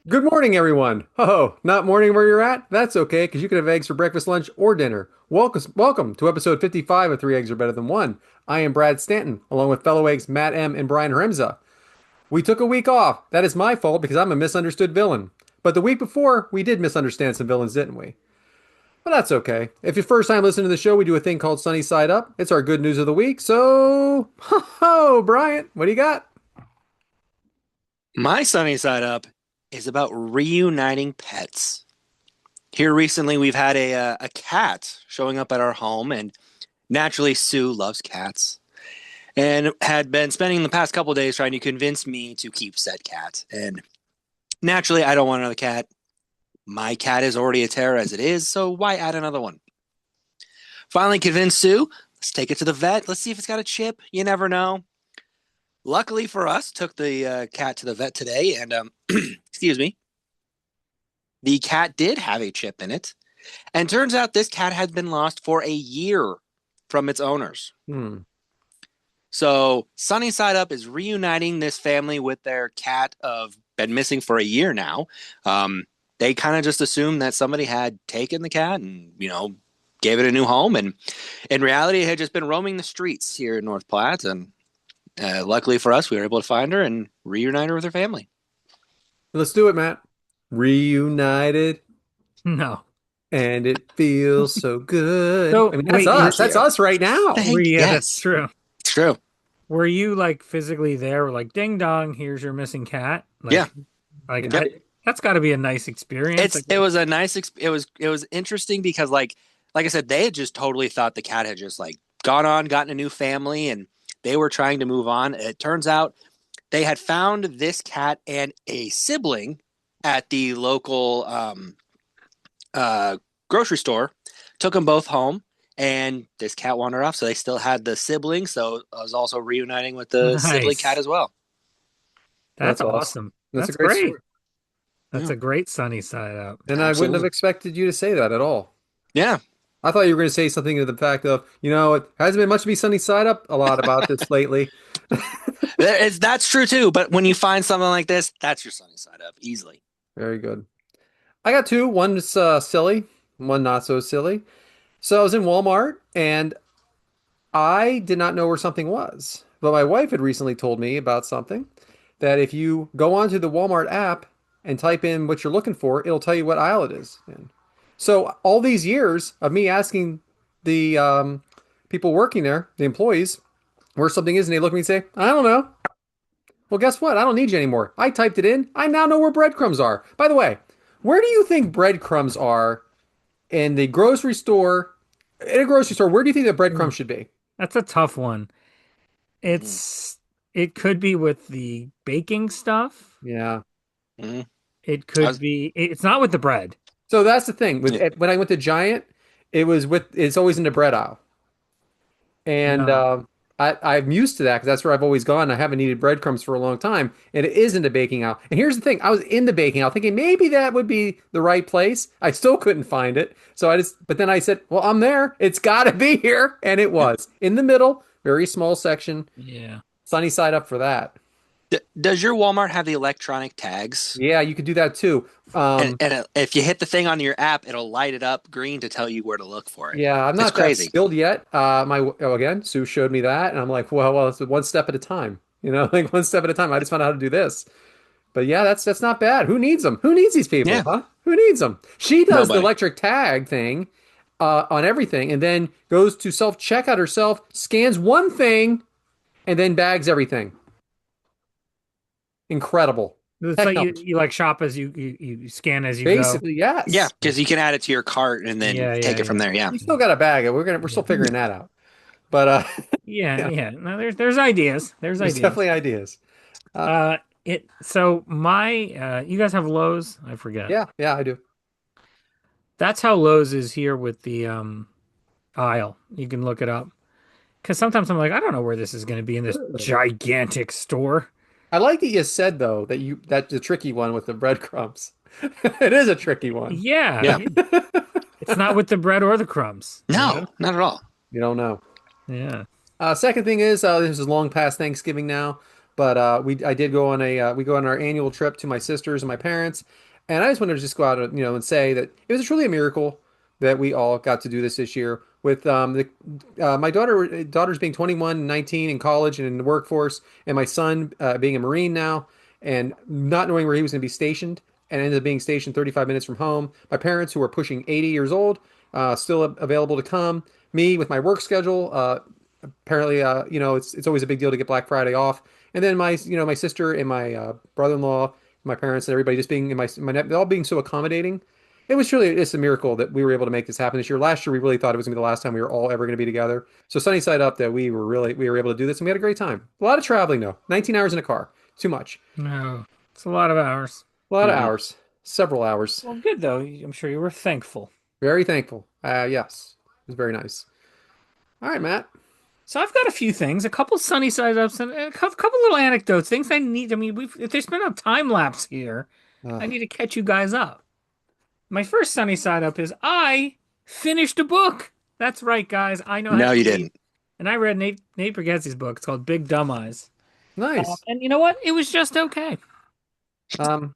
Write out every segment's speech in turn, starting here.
Good morning, everyone. Oh, not morning where you're at? That's okay, because you can have eggs for breakfast, lunch, or dinner. Welcome to episode 55 of Three Eggs Are Better Than One. I am Brad Stanton, along with fellow eggs Matt M. and Brian Remza. We took a week off. That is my fault because I'm a misunderstood villain. But the week before, we did misunderstand some villains, didn't we? But that's okay. If you're first time listening to the show, we do a thing called Sunny Side Up. It's our good news of the week. So, ho, Brian, what do you got? My sunny side up is about reuniting pets. Here recently, we've had a cat showing up at our home, and naturally, Sue loves cats and had been spending the past couple days trying to convince me to keep said cat. And naturally, I don't want another cat. My cat is already a terror as it is, so why add another one? Finally convinced Sue, let's take it to the vet. Let's see if it's got a chip. You never know. Luckily for us, took the cat to the vet today, and excuse me, the cat did have a chip in it, and turns out this cat had been lost for a year from its owners. Hmm. So Sunny Side Up is reuniting this family with their cat of been missing for a year now. They kind of just assumed that somebody had taken the cat and gave it a new home, and in reality, it had just been roaming the streets here in North Platte, and luckily for us, we were able to find her and reunite her with her family. Let's do it, Matt. Reunited. No. And it feels so good. So I mean, that's wait, us. That's us right now. yeah, Yes, that's true. it's true. Were you like physically there? Like, ding dong, here's your missing cat. Like, Yeah. like Yep. that's got to be a nice experience. Like, It was a nice it was interesting because like I said, they had just totally thought the cat had just like gone on, gotten a new family, and they were trying to move on. It turns out they had found this cat and a sibling at the local grocery store, took them both home, and this cat wandered off. So they still had the sibling. So I was also reuniting with the sibling Nice. cat as well. that's That's awesome. awesome. That's a That's great great. story. That's Yeah. a great sunny side up. And I wouldn't have Absolutely. expected you to say that at all. Yeah. I thought you were going to say something to the fact of, it hasn't been much to be sunny side up a lot about this lately. That's true too. But when you find something like this, that's your sunny side up easily. Very good. I got two. One's silly, one not so silly. So I was in Walmart and I did not know where something was. But my wife had recently told me about something that if you go onto the Walmart app and type in what you're looking for, it'll tell you what aisle it is in. So all these years of me asking the people working there, the employees, where something is, and they look at me and say, I don't know. Well, guess what? I don't need you anymore. I typed it in. I now know where breadcrumbs are. By the way, where do you think breadcrumbs are in the grocery store? In a grocery store, where do you think the breadcrumbs should be? That's a tough one. It could be with the baking stuff. Yeah. Mhm. It I could was- be. It's not with the bread. So that's the thing. With Yeah. when I went to Giant, it's always in the bread aisle. And No. I'm used to that because that's where I've always gone. I haven't needed breadcrumbs for a long time, and it is in the baking aisle. And here's the thing: I was in the baking aisle thinking maybe that would be the right place. I still couldn't find it, but then I said, "Well, I'm there. It's got to be here," and it was in the middle, very small section. Yeah. Sunny side up for that. Does your Walmart have the electronic tags? Yeah, you could do that too. And if you hit the thing on your app, it'll light it up green to tell you where to look for it. Yeah, I'm It's not that crazy. skilled yet. Again, Sue showed me that, and I'm like, well, it's one step at a time. Like one step at a time. I just found out how to do this. But yeah, that's not bad. Who needs them? Who needs these people? Yeah. Huh? Who needs them? She does the Nobody. electric tag thing on everything, and then goes to self checkout herself, scans one thing, and then bags everything. Incredible. It's like Technology. you like shop as you scan as you Basically, yes. Yeah, because you can add it to your cart and then Yeah, take yeah, it from yeah. there. Yeah. We still got a bag. We're still figuring that out. But go. Yeah, Yeah. yeah. No, there's ideas. There's there's ideas. definitely ideas. You guys have Lowe's? I forget. Yeah, I do. That's how Lowe's is here with the aisle. You can look it up. Because sometimes I'm like, I don't know where this is going to be in this gigantic store. I like that you said though that's a tricky one with the breadcrumbs. It is a tricky one. Yeah. Yeah. It's not with the bread or the crumbs. No, not at all. You don't know. Yeah. Second thing is this is long past Thanksgiving now, But I did go on a we go on our annual trip to my sisters and my parents, and I just wanted to just go out and and say that it was truly a miracle that we all got to do this year with the my daughter's being 21, 19 in college and in the workforce, and my son being a Marine now and not knowing where he was going to be stationed, and ended up being stationed 35 minutes from home. My parents, who are pushing 80 years old, still available to come. Me with my work schedule, apparently, it's always a big deal to get Black Friday off. And then my sister and my brother-in-law, my parents, and everybody just being they're all being so accommodating. It was truly it's a miracle that we were able to make this happen this year. Last year, we really thought it was going to be the last time we were all ever going to be together. So sunny side up that we were able to do this, and we had a great time. A lot of traveling though, 19 hours in a car, too much. No, it's a lot of hours. A lot of Mhm. hours, several hours. Well, good though. I'm sure you were thankful. Very thankful. Yes, it was very nice. All right, Matt. So I've got a few things, a couple sunny side ups, and a couple little anecdotes, things I need. I mean, if there's been a time lapse here, I Uh, need to catch you guys up. My first sunny side up is I finished a book. That's right, guys. I know how No, to you read, didn't. and I read Nate Bargatze's book. It's called Big Dumb Eyes. nice. And you know what? It was just okay. Um,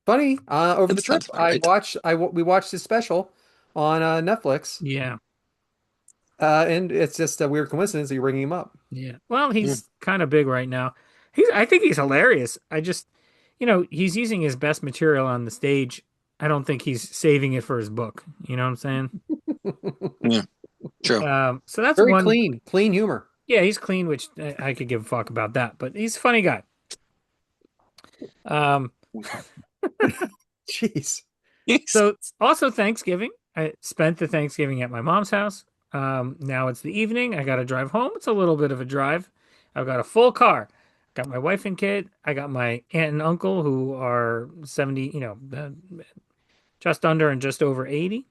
Funny. Over the That trip, sounds about right. we watched his special on Netflix, Yeah, and it's just a weird coincidence that you're bringing him up. yeah. Well, Mm. he's kind of big right now. I think he's hilarious. I just, he's using his best material on the stage. I don't think he's saving it for his book. You know what I'm saying? Yeah, true. So that's Very one. clean humor. Yeah, he's clean, which I could give a fuck about that, but he's a funny guy. Um, Jeez. so also Thanksgiving. I spent the Thanksgiving at my mom's house. Now it's the evening. I got to drive home. It's a little bit of a drive. I've got a full car. Got my wife and kid. I got my aunt and uncle who are 70, just under and just over 80.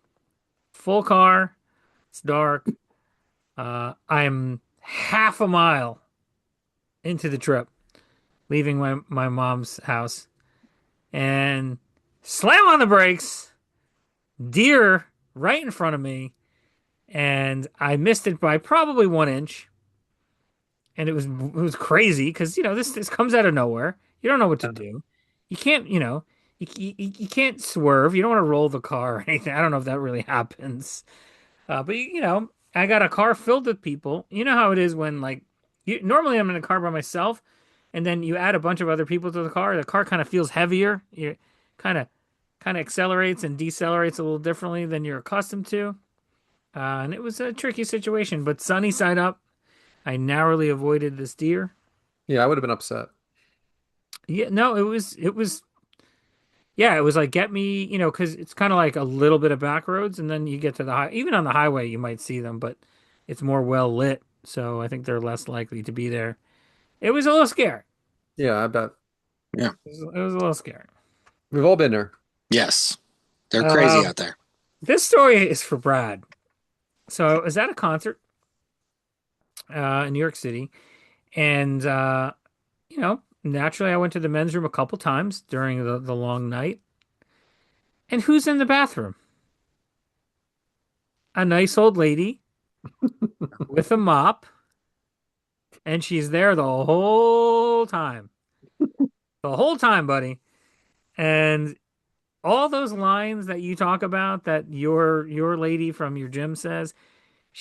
Full car. It's dark. I'm half a mile into the trip, leaving my mom's house, and slam on the brakes. Deer right in front of me, and I missed it by probably 1 inch. And it was crazy because this comes out of nowhere. You don't know what to do. You can't you can't swerve. You don't want to roll the car or anything. I don't know if that really happens. But I got a car filled with people. You know how it is when normally I'm in a car by myself, and then you add a bunch of other people to the car. The car kind of feels heavier. You kind of kind of accelerates and decelerates a little differently than you're accustomed to. And it was a tricky situation, but sunny side up, I narrowly avoided this deer. Yeah, I would have been upset. Yeah, no, yeah, it was like get me, because it's kind of like a little bit of back roads, and then you get to the high. Even on the highway, you might see them, but it's more well lit, so I think they're less likely to be there. It was a little scary. Yeah, I bet. Yeah. It was a little scary. We've all been there. Yes. They're crazy Um, out there. this story is for Brad. So I was at a concert in New York City, and naturally I went to the men's room a couple times during the long night. And who's in the bathroom? A nice old lady with a mop, and she's there the whole time. The whole time, buddy. And all those lines that you talk about that your lady from your gym says,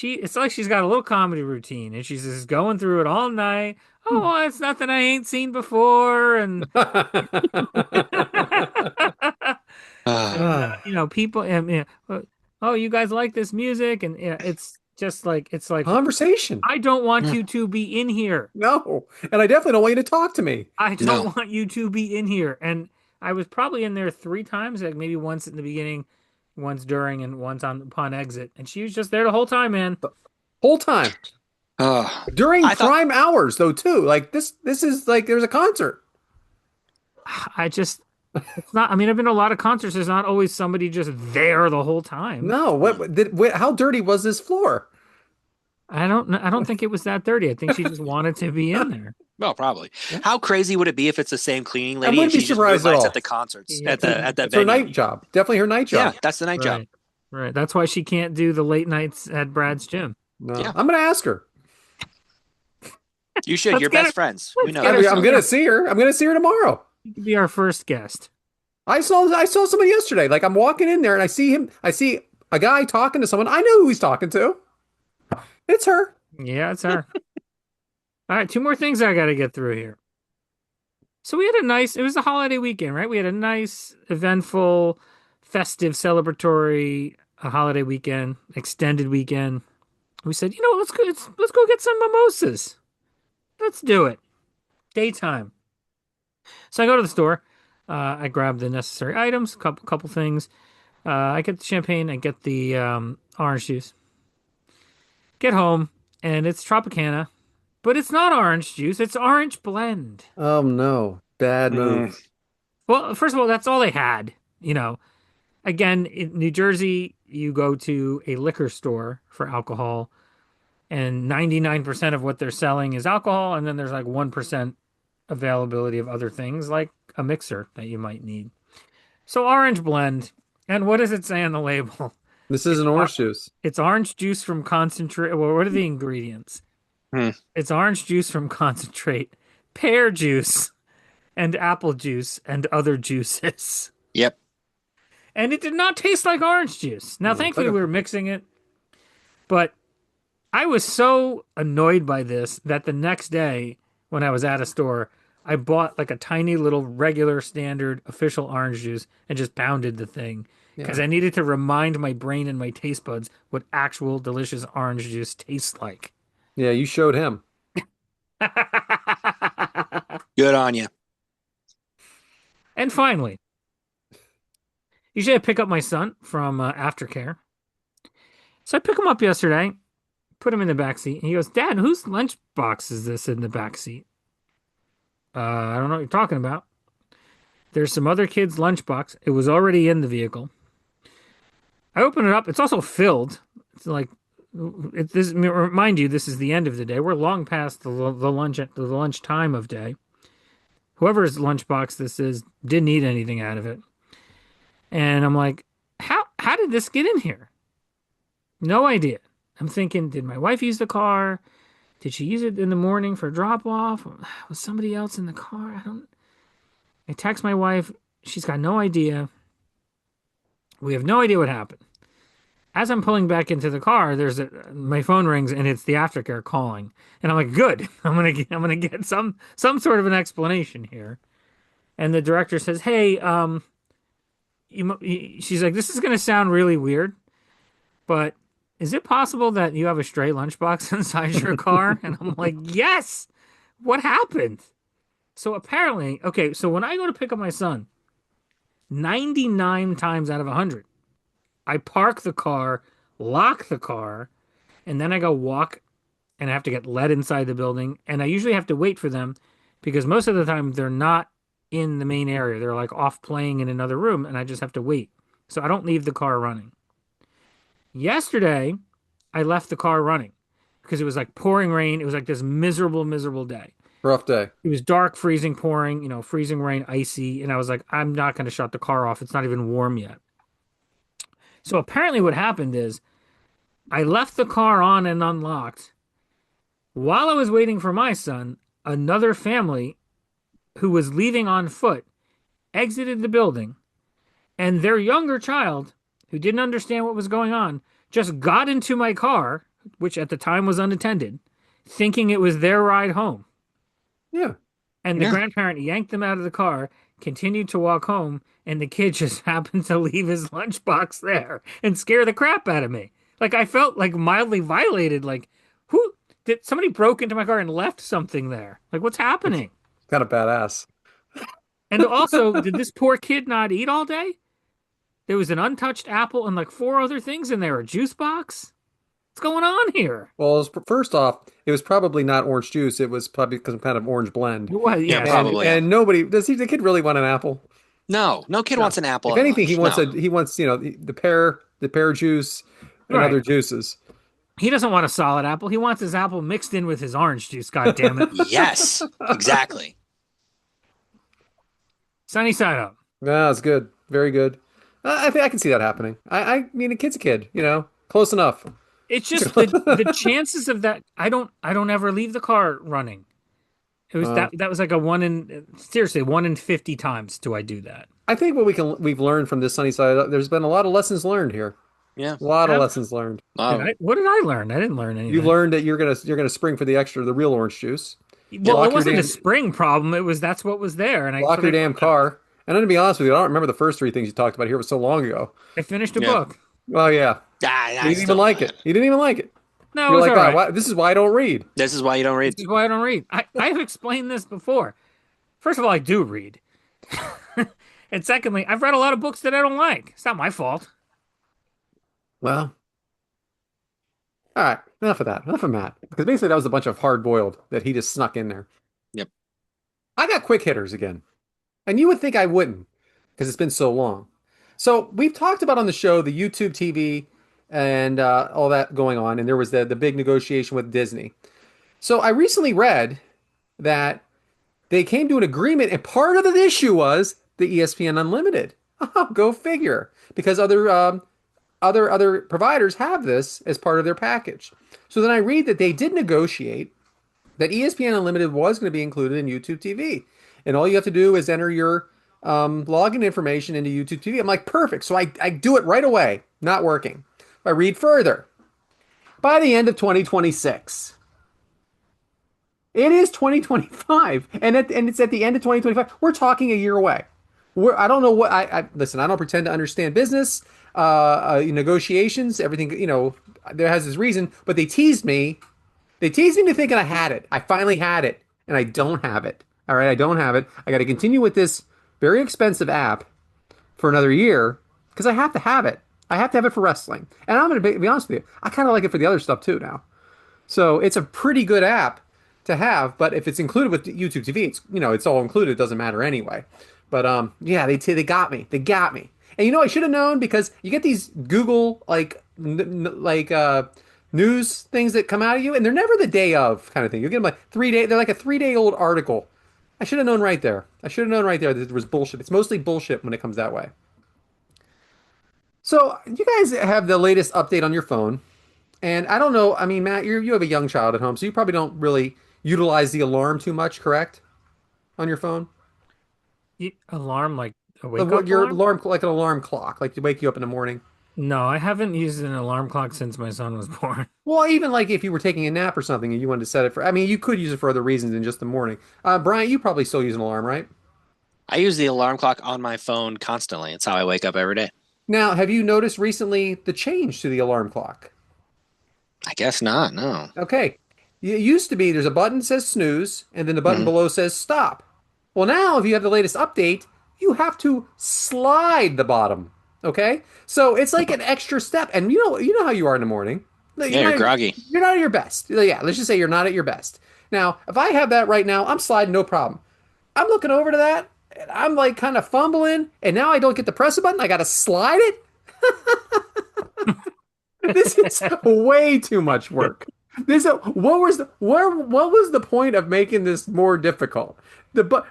it's like she's got a little comedy routine, and she's just going through it all night. Oh, well, it's nothing I ain't seen before, and and Ah, people, and oh, you guys like this music, and it's just like conversation. I don't want Mm. you to be in here. No, and I definitely don't want you to talk to me. I don't No. want you to be in here. And I was probably in there 3 times, like maybe once in the beginning, once during, and once upon exit. And she was just there the whole time, man. Whole time Oh, during I thought, prime hours though too. Like this is like there's a concert. I just, it's not, I mean, I've been to a lot of concerts. There's not always somebody just there the whole time. No, how dirty was this floor? I don't think it was that dirty. I think she just wanted to be in there. well, probably. Yeah. How crazy would it be if it's the same cleaning I lady and wouldn't be she just surprised at moonlights all. at the concerts Yeah. at that It's her venue? night job. Definitely her night Yeah, job. that's the night job. Right. Right. That's why she can't do the late nights at Brad's gym. No, Yeah. I'm gonna ask her. You should. Let's You're get best her. friends. We Let's know get I her. mean, this. I'm gonna see her. I'm gonna see her tomorrow. She could be our first guest. I saw somebody yesterday. Like I'm walking in there and I see him. I see a guy talking to someone. I know who he's talking to. It's her. Yeah, it's her. All right, two more things I got to get through here. So we had a nice, it was a holiday weekend, right? We had a nice, eventful, festive, celebratory holiday weekend, extended weekend. We said, let's go get some mimosas. Let's do it. Daytime. So I go to the store. I grab the necessary items, couple things. I get the champagne. I get the orange juice. Get home, and it's Tropicana, but it's not orange juice. It's orange blend. Oh no, bad Mm, move. Well, first of all, that's all they had. You know, again, in New Jersey, you go to a liquor store for alcohol, and 99% of what they're selling is alcohol, and then there's like 1% availability of other things like a mixer that you might need. So orange blend, and what does it say on the label? This It's isn't or- orange juice. it's orange juice from concentrate. Well, what are the ingredients? mm. It's orange juice from concentrate, pear juice, and apple juice, and other juices. Yep. And it did not taste like orange juice. Now, No, it's like thankfully, we were mixing it, but I was so annoyed by this that the next day, when I was at a store, I bought like a tiny little regular standard official orange juice and just pounded the thing because yeah. I needed to remind my brain and my taste buds what actual delicious orange juice tastes like. Yeah, you showed him. Good on you. And finally, usually I pick up my son from aftercare. So I pick him up yesterday, put him in the back seat, and he goes, "Dad, whose lunchbox is this in the back seat?" I don't know what you're talking about. There's some other kid's lunchbox. It was already in the vehicle. I open it up. It's also filled. It's like this. Remind you, this is the end of the day. We're long past the lunch time of day. Whoever's lunchbox this is didn't eat anything out of it, and I'm like, how did this get in here? No idea. I'm thinking, did my wife use the car? Did she use it in the morning for drop off? Was somebody else in the car? I don't. I text my wife. She's got no idea. We have no idea what happened. As I'm pulling back into the car, my phone rings and it's the aftercare calling, and I'm like, "Good, I'm gonna get some sort of an explanation here." And the director says, "Hey, she's like, this is gonna sound really weird, but is it possible that you have a stray lunchbox inside your car?" And I'm like, "Yes. What happened?" So apparently, okay, so when I go to pick up my son, 99 times out of 100, I park the car, lock the car, and then I go walk and I have to get led inside the building. And I usually have to wait for them because most of the time they're not in the main area. They're like off playing in another room and I just have to wait. So I don't leave the car running. Yesterday, I left the car running because it was like pouring rain. It was like this miserable, miserable day. Rough day. It was dark, freezing, pouring, freezing rain, icy. And I was like, I'm not going to shut the car off. It's not even warm yet. So apparently, what happened is I left the car on and unlocked. While I was waiting for my son, another family who was leaving on foot exited the building, and their younger child, who didn't understand what was going on, just got into my car, which at the time was unattended, thinking it was their ride home. Yeah. And the Yeah. grandparent yanked them out of the car, continued to walk home, and the kid just happened to leave his lunchbox there and scare the crap out of me. Like I felt like mildly violated. Like, who did somebody broke into my car and left something there? Like, what's happening? Kind of badass. And also, did this poor kid not eat all day? There was an untouched apple and like four other things in there. A juice box? What's going on here? Well, first off, it was probably not orange juice. It was probably some kind of orange blend. Well, Yeah, yes. And probably. Yeah. and nobody does he the kid really want an apple? No, no kid No. wants an apple If at anything, lunch. No. he wants, the pear juice and Right. other juices. He doesn't want a solid apple. He wants his apple mixed in with his orange juice. God damn it. Yes, exactly. Sunny side up. Yeah, it's good. Very good. I think I can see that happening. I mean, a kid's a kid, close enough. It's just the chances of that. I don't ever leave the car running. It was Uh, that was like a one in seriously 1 in 50 times do I do that. I think what we've learned from this sunny side, there's been a lot of lessons learned here. Yeah. A lot of Have, lessons learned. did Oh, I? What did I learn? I didn't learn You anything. learned that you're gonna spring for the real orange juice. Well, it Lock your wasn't a damn spring problem. It was that's what was there, and I lock your forgot. damn car. And then to be honest with you, I don't remember the first three things you talked about here. It was so long ago. I finished a yeah. book. Oh yeah, you I didn't even still. like it. You didn't even like it. No, it You're was like, all ah, right. why, this is why I don't read. This is why you don't This read. is why I don't read. I've explained this before. First of all, I do read. And secondly, I've read a lot of books that I don't like. It's not my fault. Well, all right, enough of that. Enough of Matt. Because basically that was a bunch of hard boiled that he just snuck in there. Yep. I got quick hitters again. And you would think I wouldn't because it's been so long. So we've talked about on the show the YouTube TV and all that going on, and there was the big negotiation with Disney. So I recently read that they came to an agreement, and part of the issue was the ESPN Unlimited. Oh, go figure, because other providers have this as part of their package. So then I read that they did negotiate that ESPN Unlimited was going to be included in YouTube TV. And all you have to do is enter your login information into YouTube TV. I'm like, perfect. So I do it right away. Not working. I read further. By the end of 2026, it is 2025, and it's at the end of 2025. We're talking a year away. I don't know what I listen. I don't pretend to understand business, negotiations, everything. There has this reason, but they teased me. They teased me into thinking I had it. I finally had it, and I don't have it. All right, I don't have it. I got to continue with this very expensive app for another year because I have to have it. I have to have it for wrestling, and I'm going to be honest with you. I kind of like it for the other stuff too now. So it's a pretty good app to have, but if it's included with YouTube TV, it's all included. It doesn't matter anyway. But yeah, they got me. They got me. And I should have known because you get these Google news things that come out of you, and they're never the day of kind of thing. You get them like 3 day. They're like a 3 day old article. I should have known right there. I should have known right there that there was bullshit. It's mostly bullshit when it comes that way. So you guys have the latest update on your phone. And I don't know. I mean, Matt, you have a young child at home, so you probably don't really utilize the alarm too much, correct? On your phone, Alarm like a wake up your alarm? alarm like an alarm clock, like to wake you up in the morning. No, I haven't used an alarm clock since my son was born. Well, even like if you were taking a nap or something and you wanted to set it for, I mean, you could use it for other reasons than just the morning. Bryant, you probably still use an alarm, right? I use the alarm clock on my phone constantly. It's how I wake up every day. Now, have you noticed recently the change to the alarm clock? I guess not. No. Okay. It used to be there's a button that says snooze, and then the button Hmm. below says stop. Well, now if you have the latest update, you have to slide the bottom. Okay? So it's like an extra step. And you know how you are in the morning. Yeah, You're you're not, groggy. you're not at your best. Yeah, let's just say you're not at your best. Now, if I have that right now, I'm sliding no problem. I'm looking over to that, and I'm like kind of fumbling, and now I don't get to press a button. I got to slide it. This is way too much work. What was the point of making this more difficult?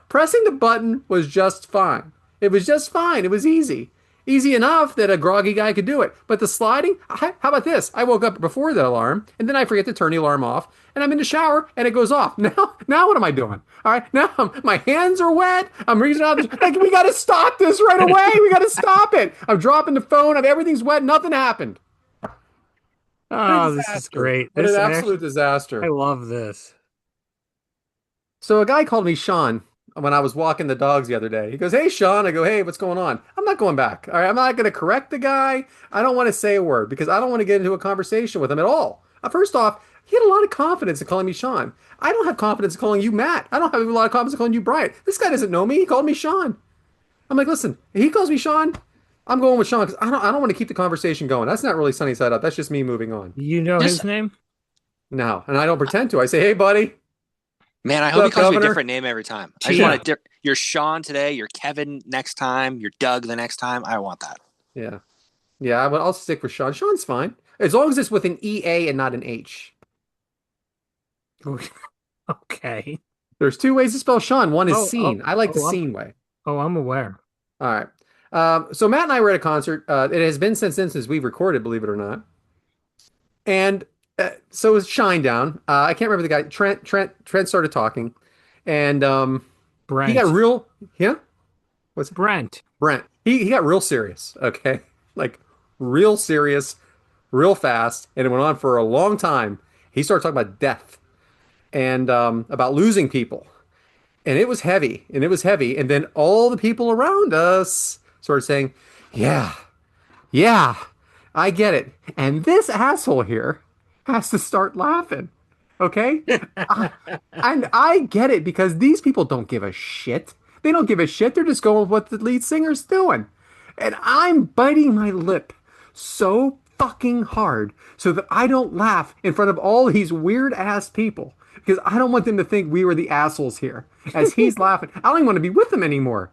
Pressing the button was just fine. It was just fine. It was easy. Easy enough that a groggy guy could do it. But the sliding, how about this? I woke up before the alarm and then I forget to turn the alarm off and I'm in the shower and it goes off. Now what am I doing? All right, now my hands are wet. I'm reaching out. Like, we got to stop this right away. We got to stop it. I'm dropping the phone. Everything's wet. Nothing happened. What a Oh, this is disaster. great. What an This absolute I disaster. love this. So a guy called me Sean when I was walking the dogs the other day. He goes, "Hey, Sean." I go, "Hey, what's going on?" I'm not going back. All right. I'm not going to correct the guy. I don't want to say a word because I don't want to get into a conversation with him at all. First off, he had a lot of confidence in calling me Sean. I don't have confidence in calling you Matt. I don't have a lot of confidence in calling you Bryant. This guy doesn't know me. He called me Sean. I'm like, listen, he calls me Sean. I'm going with Sean because I don't want to keep the conversation going. That's not really sunny side up. That's just me moving on. You know Just his name? No, and I don't pretend to. I say, "Hey, buddy, man, I hope what's he up, calls you a Governor?" different name every time. I just Chief. want to. You're Sean today. You're Kevin next time. You're Doug the next time. I want that. Yeah, yeah. I'll stick with Sean. Sean's fine as long as it's with an EA and not an H. Okay. There's two ways to spell Sean. One is Oh, oh, scene. I like the oh, I'm, scene way. oh, I'm aware. All right. So Matt and I were at a concert. It has been since we've recorded, believe it or not. And so it was Shinedown. I can't remember the guy. Trent started talking, and he got Brent. real. Yeah, what's it? Brent. Brent. He got real serious. Okay, like real serious, real fast, and it went on for a long time. He started talking about death and about losing people, and it was heavy, and it was heavy. And then all the people around us started saying, "Yeah, yeah, I get it." And this asshole here has to start laughing. Okay? I, and I get it because these people don't give a shit. They don't give a shit. They're just going with what the lead singer's doing. And I'm biting my lip so fucking hard so that I don't laugh in front of all these weird ass people because I don't want them to think we were the assholes here as he's laughing. I don't even want to be with them anymore.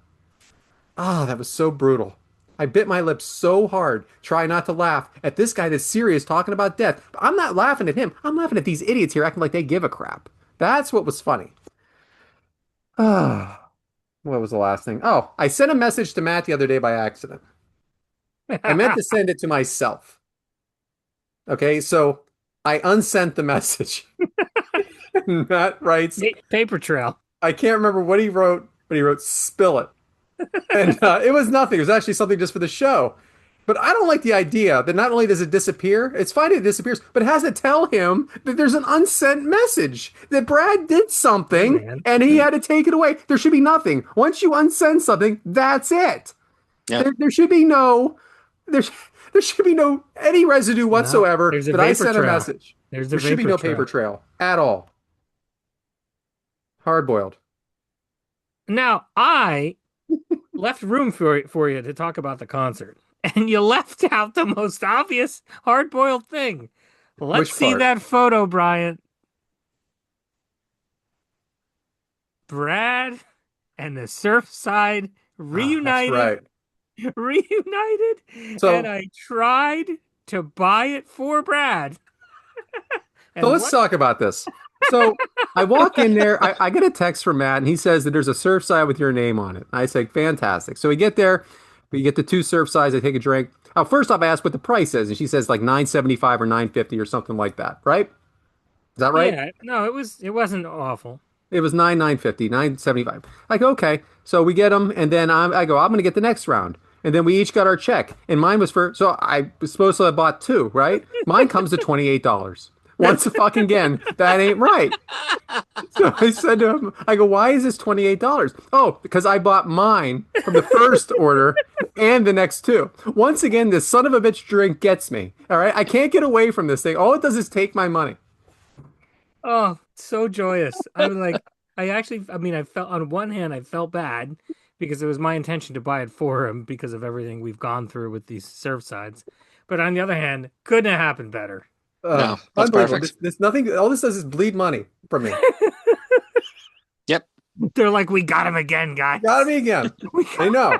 Ah, that was so brutal. I bit my lips so hard, trying not to laugh at this guy that's serious talking about death. But I'm not laughing at him. I'm laughing at these idiots here acting like they give a crap. That's what was funny. Ah, what was the last thing? Oh, I sent a message to Matt the other day by accident. I meant to send it to myself. Okay, so I unsent the message. And Matt writes, Paper trail. I can't remember what he wrote, but he wrote, spill it. And it was nothing. It was actually something just for the show. But I don't like the idea that not only does it disappear, it's fine it disappears, but it has to tell him that there's an unsent message, that Brad did Hey, something man. and he had to take it away. There should be nothing. Once you unsend something, that's it. Yep. There should be no there, there should be no any residue No, whatsoever there's a that I vapor sent a trail. message. There's the There should be vapor no paper trail. trail at all. Hard boiled. Now, I left room for you to talk about the concert, and you left out the most obvious hard-boiled thing. Let's Which see part? that photo, Bryant. Brad and the Surfside Ah, that's reunited, right. reunited, and So I tried to buy it for Brad. So And let's what? talk about this. So I walk in there, I get a text from Matt, and he says that there's a Surfside with your name on it. I say, fantastic. So we get there, we get the two Surfsides, I take a drink. First off, I ask what the price is, and she says like 975 or 950 or something like that, right? Is that right? Yeah, no, it wasn't awful. It was 950, 975. Like, okay. So we get them, and then I go, I'm going to get the next round. And then we each got our check. And mine was for, so I was supposed to have bought two, right? Mine comes to $28. Once fucking again, that ain't right. So I said to him, I go, why is this $28? Oh, because I bought mine from the first order and the next two. Once again, this son of a bitch drink gets me. All right. I can't get away from this thing. All it does is take my money. Oh, so joyous. I was like, I mean, I felt on one hand, I felt bad because it was my intention to buy it for him because of everything we've gone through with these surf sides. But on the other hand, couldn't have happened better. No, that's Unbelievable. perfect. This nothing. All this does is bleed money from me. Yep. They're like, we got him again, guys. Got me again. We They know.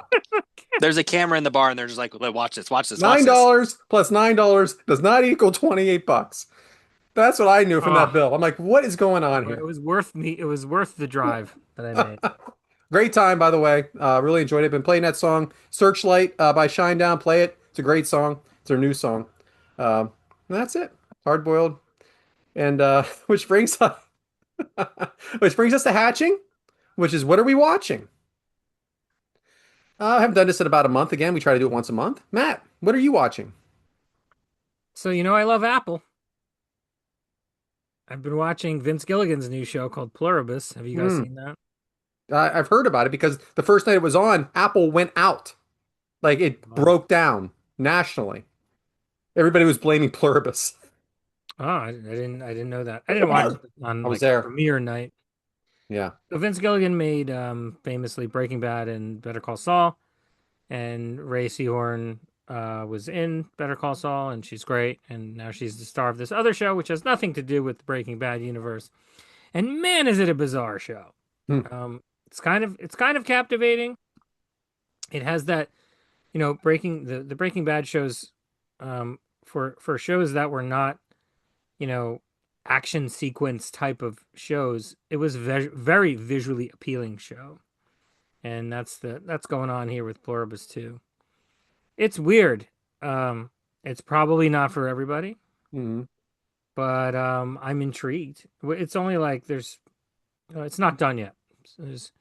There's a camera in the bar, and they're just like, watch this, watch this, watch Nine this. dollars plus $9 does not equal $28. That's what I knew from that Oh, bill. I'm like, what is going on it here? was worth me. It was worth the drive that I made. Great time, by the way. Really enjoyed it. Been playing that song Searchlight by Shinedown. Play it. It's a great song. It's their new song. And that's it. Hard boiled. And which brings us, which brings us to hatching, which is what are we watching? I haven't done this in about a month. Again, we try to do it once a month. Matt, what are you watching? So, I love Apple. I've been watching Vince Gilligan's new show called Pluribus. Have you guys Hmm. seen that? I've heard about it because the first night it was on, Apple went out. Like it Oh, broke down nationally. Everybody was blaming Pluribus. I didn't know that. I didn't watch it on I was like there. premiere night. Yeah. So Vince Gilligan made famously Breaking Bad and Better Call Saul, and Ray Seahorn was in Better Call Saul, and she's great. And now she's the star of this other show, which has nothing to do with the Breaking Bad universe. And man, is it a bizarre show. Hmm. It's kind of captivating. It has that, breaking the Breaking Bad shows, for shows that were not, you know, action sequence type of shows. It was very visually appealing show, and that's going on here with Pluribus too. It's weird. It's probably not for everybody. Hmm. but I'm intrigued. It's only like it's not done yet. There's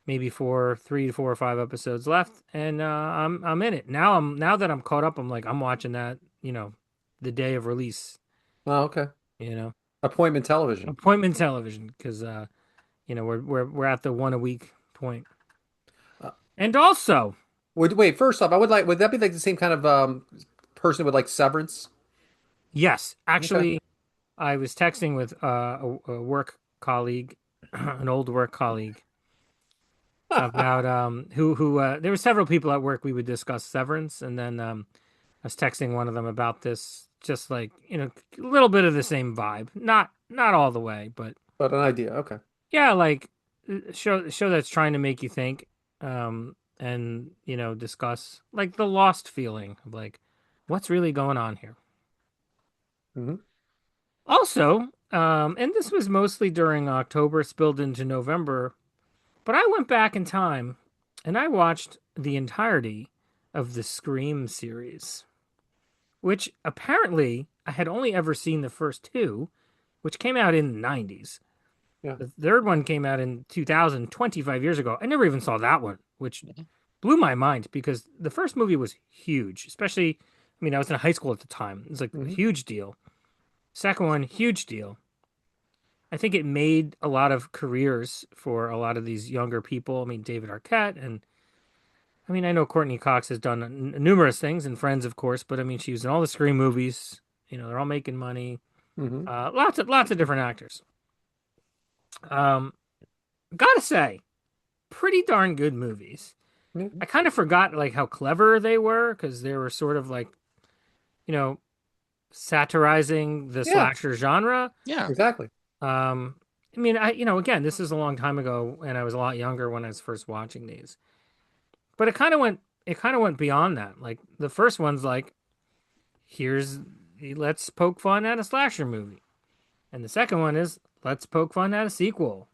maybe 3 to 4 or 5 episodes left, and I'm in it now. Now that I'm caught up, I'm like I'm watching that, the day of release. Oh, okay. You know, Appointment television. appointment television because we're at the one a week point. Uh, And also, wait, first off, would that be like the same kind of person with like Severance? yes, Okay. actually, I was texting with a work colleague, an old work colleague, about who there were several people at work we would discuss Severance, and then I was texting one of them about this, just like a little bit of the same vibe, not all the way, but But an idea. Okay. yeah, like show that's trying to make you think, and discuss like the lost feeling of like what's really going on here. Hmm. Also, and this was mostly during October, spilled into November, but I went back in time and I watched the entirety of the Scream series, which apparently I had only ever seen the first two, which came out in the 90s. Yeah. The third one came out in 2000, 25 years ago. I never even saw that one, which blew my mind because the first movie was huge, especially, I mean, I was in high school at the time. It was like a Hmm. huge deal. Second one, huge deal. I think it made a lot of careers for a lot of these younger people. I mean, David Arquette, and I mean, I know Courtney Cox has done numerous things, and Friends, of course, but I mean, she was in all the Scream movies. They're all making money. Hmm. Lots of different actors. Um, Gotta say, pretty darn good movies. Yeah. I kind of forgot like how clever they were because they were sort of like, you know, satirizing the Yeah, slasher genre. Yeah. exactly. Um, I mean, again, this is a long time ago, and I was a lot younger when I was first watching these. But it kind of went beyond that. Like the first one's like, here's let's poke fun at a slasher movie, and the second one is let's poke fun at a sequel,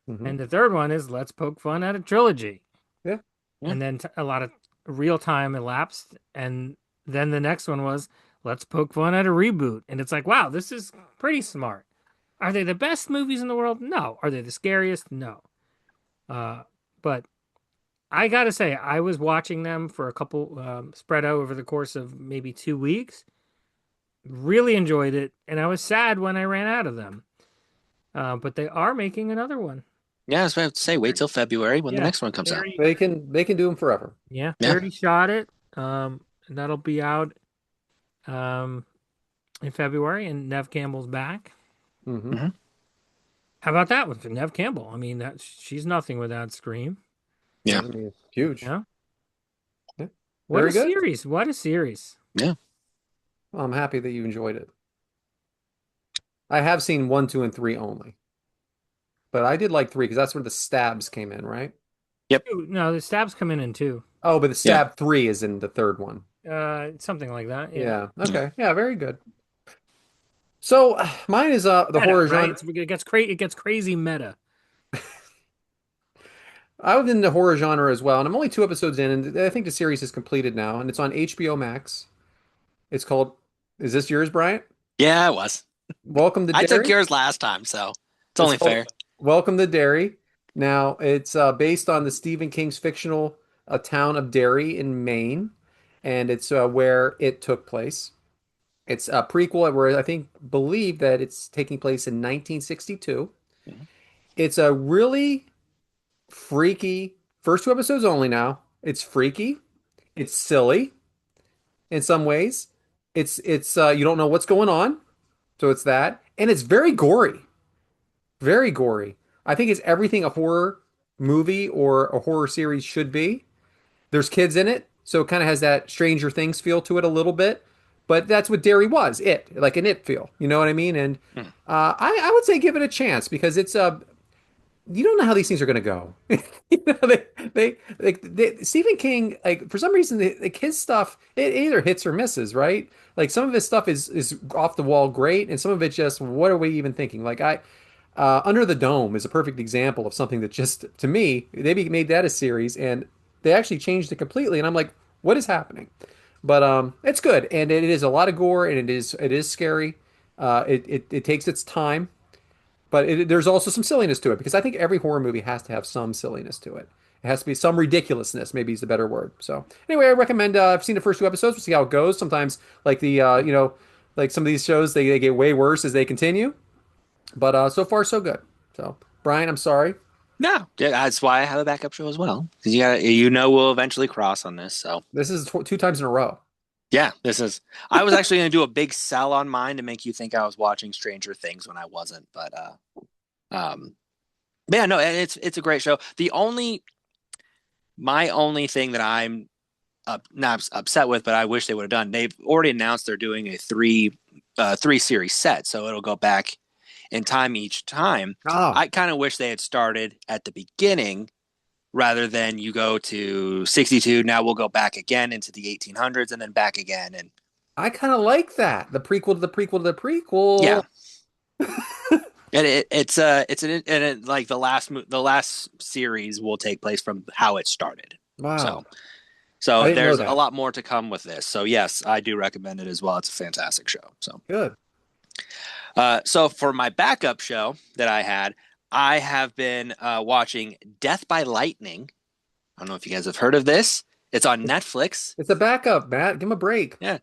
Hmm. and the third one is let's poke fun at a trilogy, Yeah. Yeah. and then a lot of real time elapsed, and then the next one was let's poke fun at a reboot, and it's like, wow, this is pretty smart. Are they the best movies in the world? No. Are they the scariest? No. Uh, but I gotta say, I was watching them for a couple, spread out over the course of maybe 2 weeks. Really enjoyed it, and I was sad when I ran out of them. But they are making another one. Yeah, that's what I have to say. Wait till February when the Yeah, next one comes out. They can do them forever. yeah, Yeah. 30 shot it. And that'll be out um in February, and Nev Campbell's back. Hmm. Hmm. How about that with Nev Campbell? I mean, she's nothing without Scream. Yeah. I mean, it's huge. Yeah. Yeah. What a Very good. series! What a series! Yeah. I'm happy that you enjoyed it. I have seen one, two, and three only, but I did like three because that's where the stabs came in, right? Yep. Ooh, no, the stabs come in two. Oh, but the Yeah. stab three is in the third one. Something like that. Yeah. Yeah. Yeah. Okay. Yeah. Very good. So mine is the Meta, horror right? genre. It gets crazy meta. I was in the horror genre as well, and I'm only 2 episodes in, and I think the series is completed now, and it's on HBO Max. It's called. Is this yours, Bryant? Yeah, it was. Welcome to I took Derry. yours last time, so it's It's only called fair. Welcome to Derry. Now, it's based on the Stephen King's fictional town of Derry in Maine, and it's where it took place. It's a prequel where I think believe that it's taking place in 1962. Mhm. It's a really freaky first 2 episodes only now. It's freaky. It's silly in some ways. It's you don't know what's going on, so it's that, and it's very gory. Very gory. I think it's everything a horror movie or a horror series should be. There's kids in it, so it kind of has that Stranger Things feel to it a little bit. But that's what Derry was, like an it feel. You know what I mean? And Hmm. I would say give it a chance because it's you don't know how these things are going to go. You know, Stephen King, like for some reason, like his stuff, it either hits or misses, right? Like some of his stuff is off the wall great, and some of it just, what are we even thinking? Under the Dome is a perfect example of something that just, to me, made that a series, and they actually changed it completely, and I'm like, what is happening? But it's good, and it is a lot of gore, and it is scary. It takes its time, but there's also some silliness to it because I think every horror movie has to have some silliness to it. It has to be some ridiculousness, maybe is the better word. So anyway, I recommend. I've seen the first two episodes. We'll see how it goes. Sometimes, like like some of these shows, they get way worse as they continue. But so far, so good. So Brian, I'm sorry. No, yeah, that's why I have a backup show as well. Because we'll eventually cross on this. So This is two times in a row. yeah, this is. I was actually going to do a big sell on mine to make you think I was watching Stranger Things when I wasn't. Um, but yeah, no, and it's a great show. My only thing that I'm not upset with, but I wish they would have done. They've already announced they're doing a three series set, so it'll go back in time each time. Oh, I kind of wish they had started at the beginning rather than you go to 62. Now we'll go back again into the 1800s and then back again. And I kind of like that. The prequel to the prequel to the yeah, prequel. and like the last series will take place from how it started. Wow. So I so didn't know there's a that. lot more to come with this. So yes, I do recommend it as well. It's a fantastic show. So Good. so for my backup show that I had, I have been watching Death by Lightning. I don't know if you guys have heard of this. It's on Netflix. It's a backup, Matt. Give him a break. Yeah.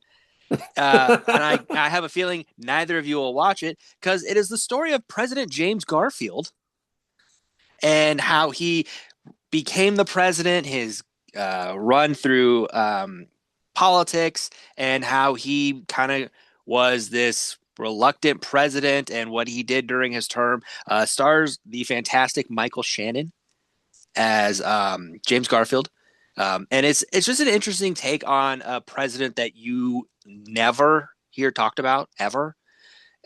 And I have a feeling neither of you will watch it because it is the story of President James Garfield and how he became the president, his run through politics, and how he kind of was this reluctant president and what he did during his term. Stars the fantastic Michael Shannon as James Garfield. And it's just an interesting take on a president that you never hear talked about ever.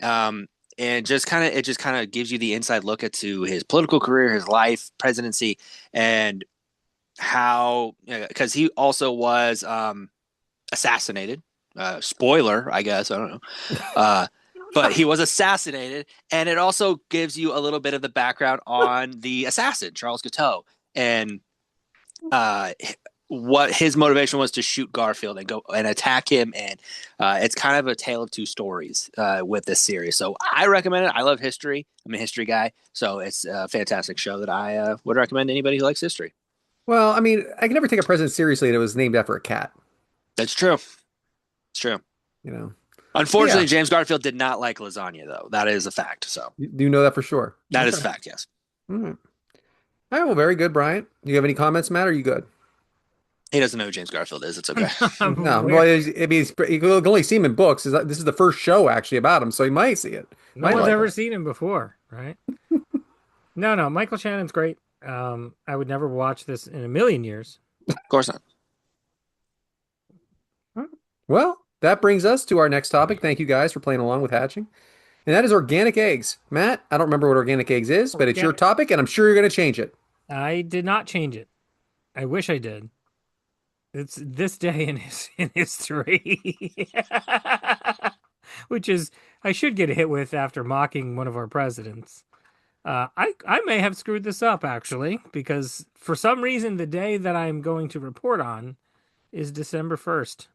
And it just kind of gives you the inside look into his political career, his life, presidency, and how because he also was assassinated. Spoiler, I guess I don't know. But he was assassinated, and it also gives you a little bit of the background on the assassin, Charles Guiteau, and uh, what his motivation was to shoot Garfield and go and attack him. And it's kind of a tale of two stories with this series. So I recommend it. I love history. I'm a history guy, so it's a fantastic show that I would recommend to anybody who likes history. Well, I mean, I can never take a president seriously and it was named after a cat, That's true. It's true. you know. But Unfortunately, yeah, James Garfield did not like lasagna, though. That is a fact. So you do know that for sure. that is Okay. a fact. Yes. All right. All right, well, very good, Brian. Do you have any comments, Matt? Or are you good? He doesn't know who James Garfield is. It's okay. No, Where well, I mean, you can only see him in books. This is the first show actually about him, so he might see it. no Might one's like ever it. seen him before, right? No, Michael Shannon's great. I would never watch this in a million years. Of course not. Well, that brings us to our next topic. Thank you guys for playing along with hatching. And that is organic eggs. Matt, I don't remember what organic eggs is, but it's your Organic. topic, and I'm sure you're going to change it. I did not change it. I wish I did. It's this day in history, which is I should get hit with after mocking one of our presidents. I may have screwed this up actually because for some reason the day that I'm going to report on is December 1st.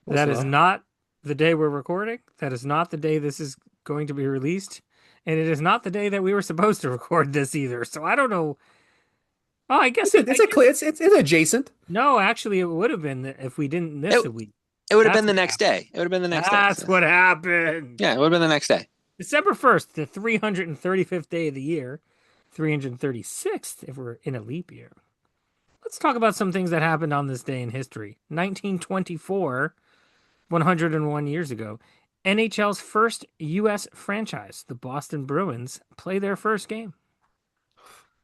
Close That is enough. not the day we're recording. That is not the day this is going to be released, and it is not the day that we were supposed to record this either. So I don't know. Oh, I guess It's it's adjacent. no, actually, it would have been if we didn't miss It, a week. it would have That's been the what next happened. day. It would have been the next day. That's what happened. Yeah, it would have been the next day. December 1st, the 335th day of the year, 336th if we're in a leap year. Let's talk about some things that happened on this day in history. 1924, 101 years ago, NHL's first U.S. franchise, the Boston Bruins, play their first game.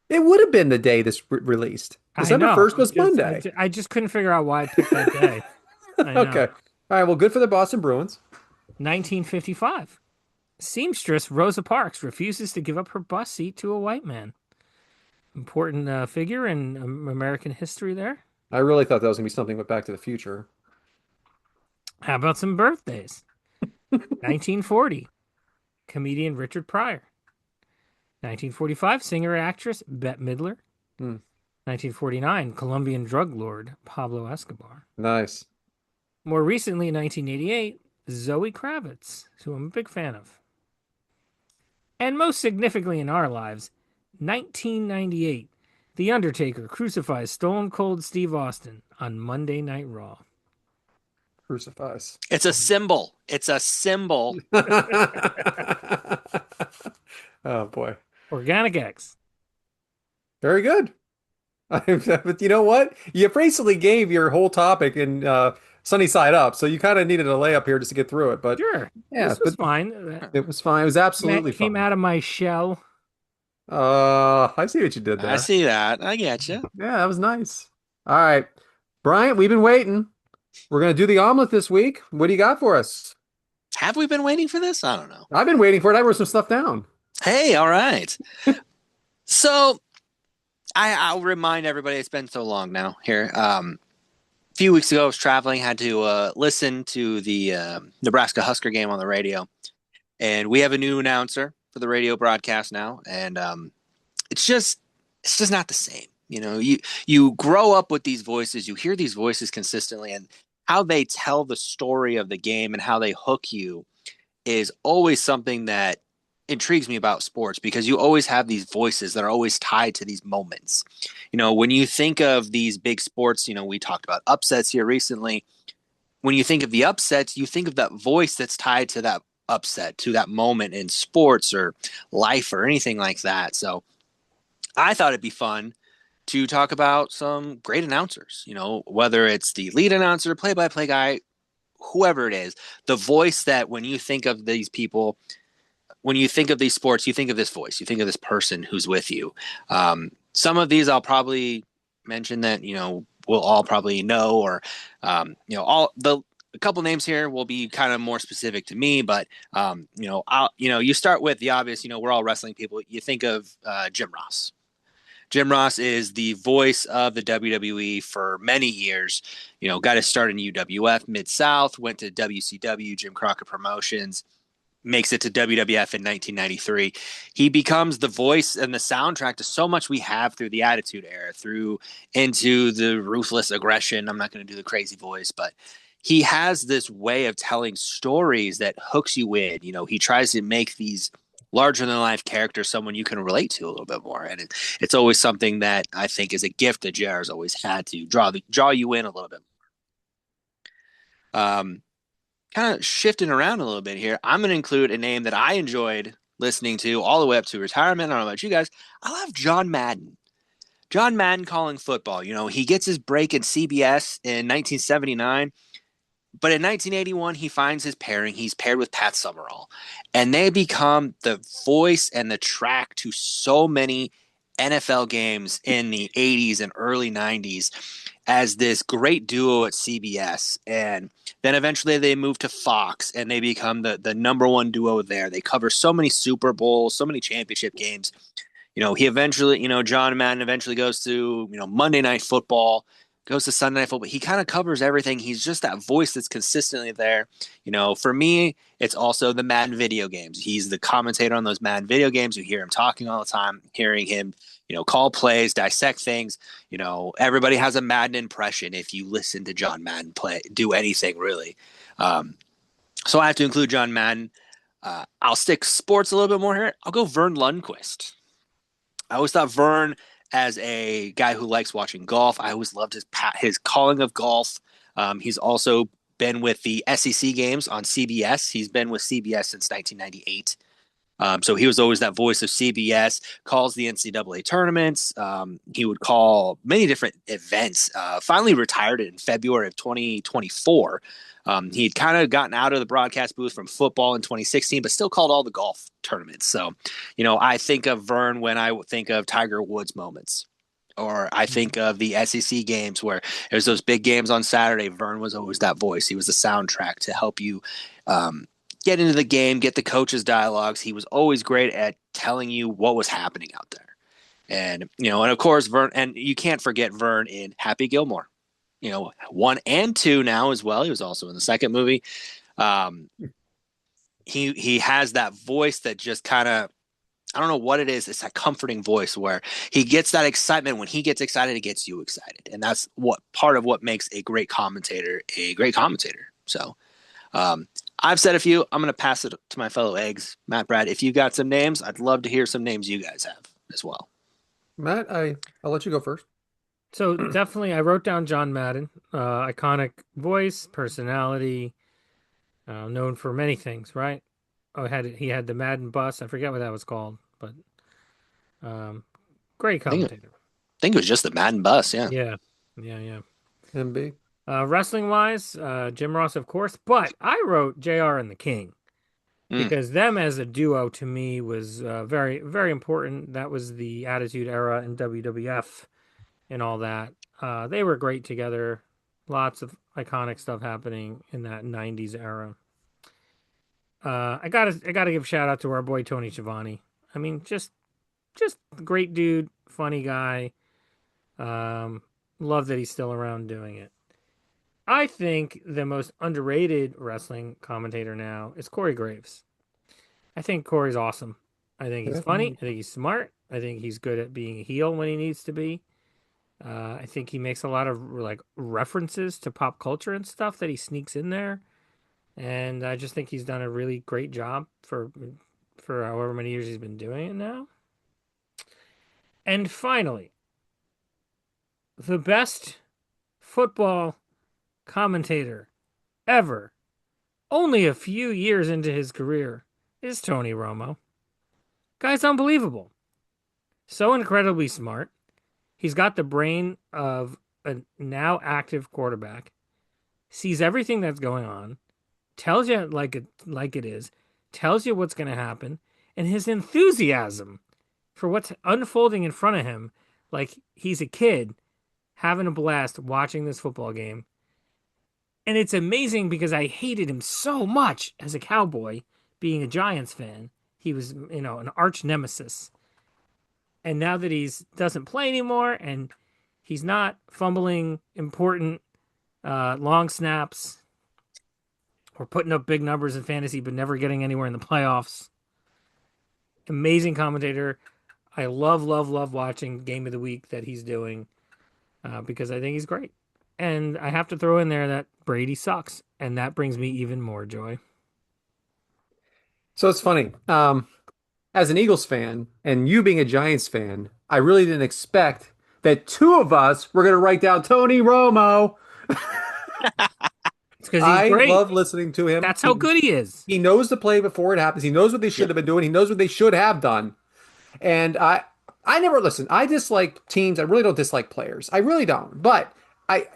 It would have been the day this released. I December know. 1st was Monday. I just couldn't figure out why I picked that day. I know. Okay. All right. Well, good for the Boston Bruins. 1955. Seamstress Rosa Parks refuses to give up her bus seat to a white man. Important figure in American history there. I really thought that was going to be something with Back to the Future. How about some birthdays? 1940. Comedian Richard Pryor. 1945. Singer-actress Bette Midler. Hmm. 1949. Colombian drug lord Pablo Escobar. Nice. More recently, 1988. Zoe Kravitz, who I'm a big fan of. And most significantly in our lives, 1998, The Undertaker crucifies Stone Cold Steve Austin on Monday Night Raw. Crucifix. It's a symbol. It's a symbol. Oh boy. Organic X. Very good. But you know what? You basically gave your whole topic in sunny side up, so you kind of needed a layup here just to get through it. But Sure, yeah, this was but fine. it was fine. It was absolutely Came fine. out of my shell. I see what you did I there. see that. I get you. Yeah, that was nice. All right, Bryant, we've been waiting. We're gonna do the omelet this week. What do you got for us? Have we been waiting for this? I don't know. I've been waiting for it. I wrote some stuff down. Hey, all right. So I'll remind everybody it's been so long now here. A few weeks ago, I was traveling, had to listen to the Nebraska Husker game on the radio, and we have a new announcer for the radio broadcast now, and it's just not the same. You grow up with these voices, you hear these voices consistently, and how they tell the story of the game and how they hook you is always something that intrigues me about sports because you always have these voices that are always tied to these moments. When you think of these big sports, we talked about upsets here recently. When you think of the upsets, you think of that voice that's tied to that upset, to that moment in sports or life or anything like that. So I thought it'd be fun to talk about some great announcers, whether it's the lead announcer, play by play guy, whoever it is, the voice that when you think of these people, when you think of these sports, you think of this voice, you think of this person who's with you. Some of these I'll probably mention that, we'll all probably know, or, a couple names here will be kind of more specific to me, but, you start with the obvious, we're all wrestling people. You think of Jim Ross. Jim Ross is the voice of the WWE for many years. Got his start in UWF Mid South, went to WCW, Jim Crockett Promotions, makes it to WWF in 1993. He becomes the voice and the soundtrack to so much we have through the Attitude Era, through into the Ruthless Aggression. I'm not going to do the crazy voice, but he has this way of telling stories that hooks you in. He tries to make these larger than life characters someone you can relate to a little bit more, and it's always something that I think is a gift that JR's always had to draw you in a little bit. Kind of shifting around a little bit here, I'm going to include a name that I enjoyed listening to all the way up to retirement. I don't know about you guys. I love John Madden. John Madden calling football. He gets his break in CBS in 1979, but in 1981, he finds his pairing. He's paired with Pat Summerall, and they become the voice and the track to so many NFL games in the 80s and early 90s as this great duo at CBS. And then eventually they move to Fox and they become the number one duo there. They cover so many Super Bowls, so many championship games. He eventually, John Madden eventually goes to, Monday Night Football, goes to Sunday Night Football. He kind of covers everything. He's just that voice that's consistently there. For me, it's also the Madden video games. He's the commentator on those Madden video games. You hear him talking all the time, hearing him, call plays, dissect things. Everybody has a Madden impression if you listen to John Madden do anything really. So I have to include John Madden. I'll stick sports a little bit more here. I'll go Vern Lundquist. I always thought Vern, as a guy who likes watching golf, I always loved his calling of golf. He's also been with the SEC games on CBS. He's been with CBS since 1998. So he was always that voice of CBS, calls the NCAA tournaments. He would call many different events. Finally retired in February of 2024. He had kind of gotten out of the broadcast booth from football in 2016, but still called all the golf tournaments. So, I think of Vern when I think of Tiger Woods moments. Or I think of the SEC games where there's those big games on Saturday. Vern was always that voice. He was the soundtrack to help you get into the game, get the coaches' dialogues. He was always great at telling you what was happening out there. And, and of course, Vern, and you can't forget Vern in Happy Gilmore, 1 and 2 now as well. He was also in the second movie. He has that voice that just kind of, I don't know what it is. It's that comforting voice where he gets that excitement. When he gets excited, it gets you excited. And that's part of what makes a great commentator a great commentator. So, Um, I've said a few. I'm going to pass it to my fellow eggs, Matt, Brad. If you got some names, I'd love to hear some names you guys have as well. Matt, I'll let you go first. So definitely, I wrote down John Madden, iconic voice, personality, known for many things, right? Oh, he had the Madden bus. I forget what that was called, but um, great I commentator. think it was just the Madden bus. Yeah. Yeah, yeah, yeah. MB. Wrestling wise, Jim Ross, of course, but I wrote JR and the King Mm. because them as a duo to me was very, very important. That was the Attitude Era in WWF and all that. They were great together. Lots of iconic stuff happening in that '90s era. I gotta give a shout out to our boy Tony Schiavone. I mean, just great dude, funny guy. Um, love that he's still around doing it. I think the most underrated wrestling commentator now is Corey Graves. I think Corey's awesome. I think he's Yeah. funny. I think he's smart. I think he's good at being a heel when he needs to be. I think he makes a lot of like references to pop culture and stuff that he sneaks in there, and I just think he's done a really great job for however many years he's been doing it now. And finally, the best football commentator ever, only a few years into his career, is Tony Romo. Guy's unbelievable. So incredibly smart. He's got the brain of a now active quarterback, sees everything that's going on, tells you like it is, tells you what's going to happen, and his enthusiasm for what's unfolding in front of him, like he's a kid having a blast watching this football game. And it's amazing because I hated him so much as a Cowboy, being a Giants fan. He was, an arch nemesis. And now that he's doesn't play anymore and he's not fumbling important long snaps or putting up big numbers in fantasy but never getting anywhere in the playoffs. Amazing commentator. I love, love, love watching Game of the Week that he's doing because I think he's great. And I have to throw in there that Brady sucks, and that brings me even more joy. So it's funny. As an Eagles fan and you being a Giants fan, I really didn't expect that two of us were going to write down Tony Romo. It's because he's I great. love listening to him. That's how good he is. He knows the play before it happens. He knows what they should Yep. have been doing. He knows what they should have done. And I never listen. I dislike teams. I really don't dislike players. I really don't. But I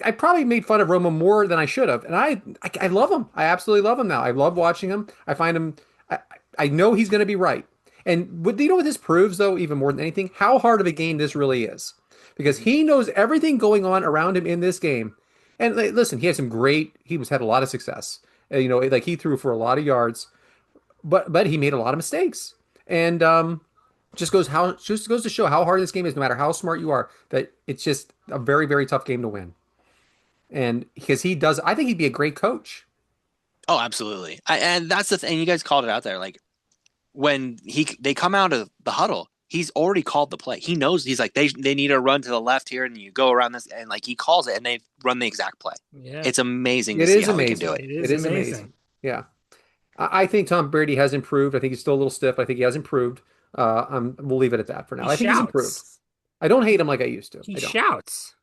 I probably made fun of Romo more than I should have, and I love him. I absolutely love him now. I love watching him. I find him. I, I know he's going to be right. And what you know what this proves though, even more than anything, how hard of a game this really is, because Mhm. he knows everything going on around him in this game. And like, listen, he had some great. He was had a lot of success. Like he threw for a lot of yards, but he made a lot of mistakes. And just goes to show how hard this game is, no matter how smart you are, that it's just a very, very tough game to win. And because he does, I think he'd be a great coach. Oh, absolutely. And that's the thing. You guys called it out there. Like when they come out of the huddle, he's already called the play. He knows he's like they need to run to the left here, and you go around this, and like he calls it, and they run the exact play. Yeah, It's amazing to It see is how he can do amazing. it. it It is is amazing. amazing. Yeah. I think Tom Brady has improved. I think he's still a little stiff. I think he has improved. We'll leave it at that for now. He I think he's improved. shouts. I don't hate him like I used to. He I don't. shouts.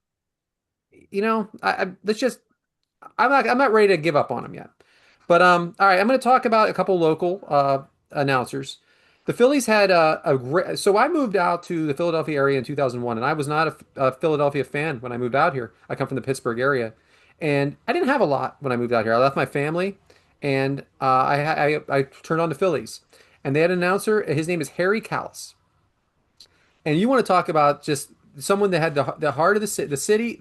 Let's just. I'm not ready to give up on him yet. But all right. I'm going to talk about a couple local announcers. The Phillies had a great. So I moved out to the Philadelphia area in 2001, and I was not a Philadelphia fan when I moved out here. I come from the Pittsburgh area, and I didn't have a lot when I moved out here. I left my family, and I turned on the Phillies, and they had an announcer. His name is Harry Callis. And you want to talk about just someone that had the heart of the city.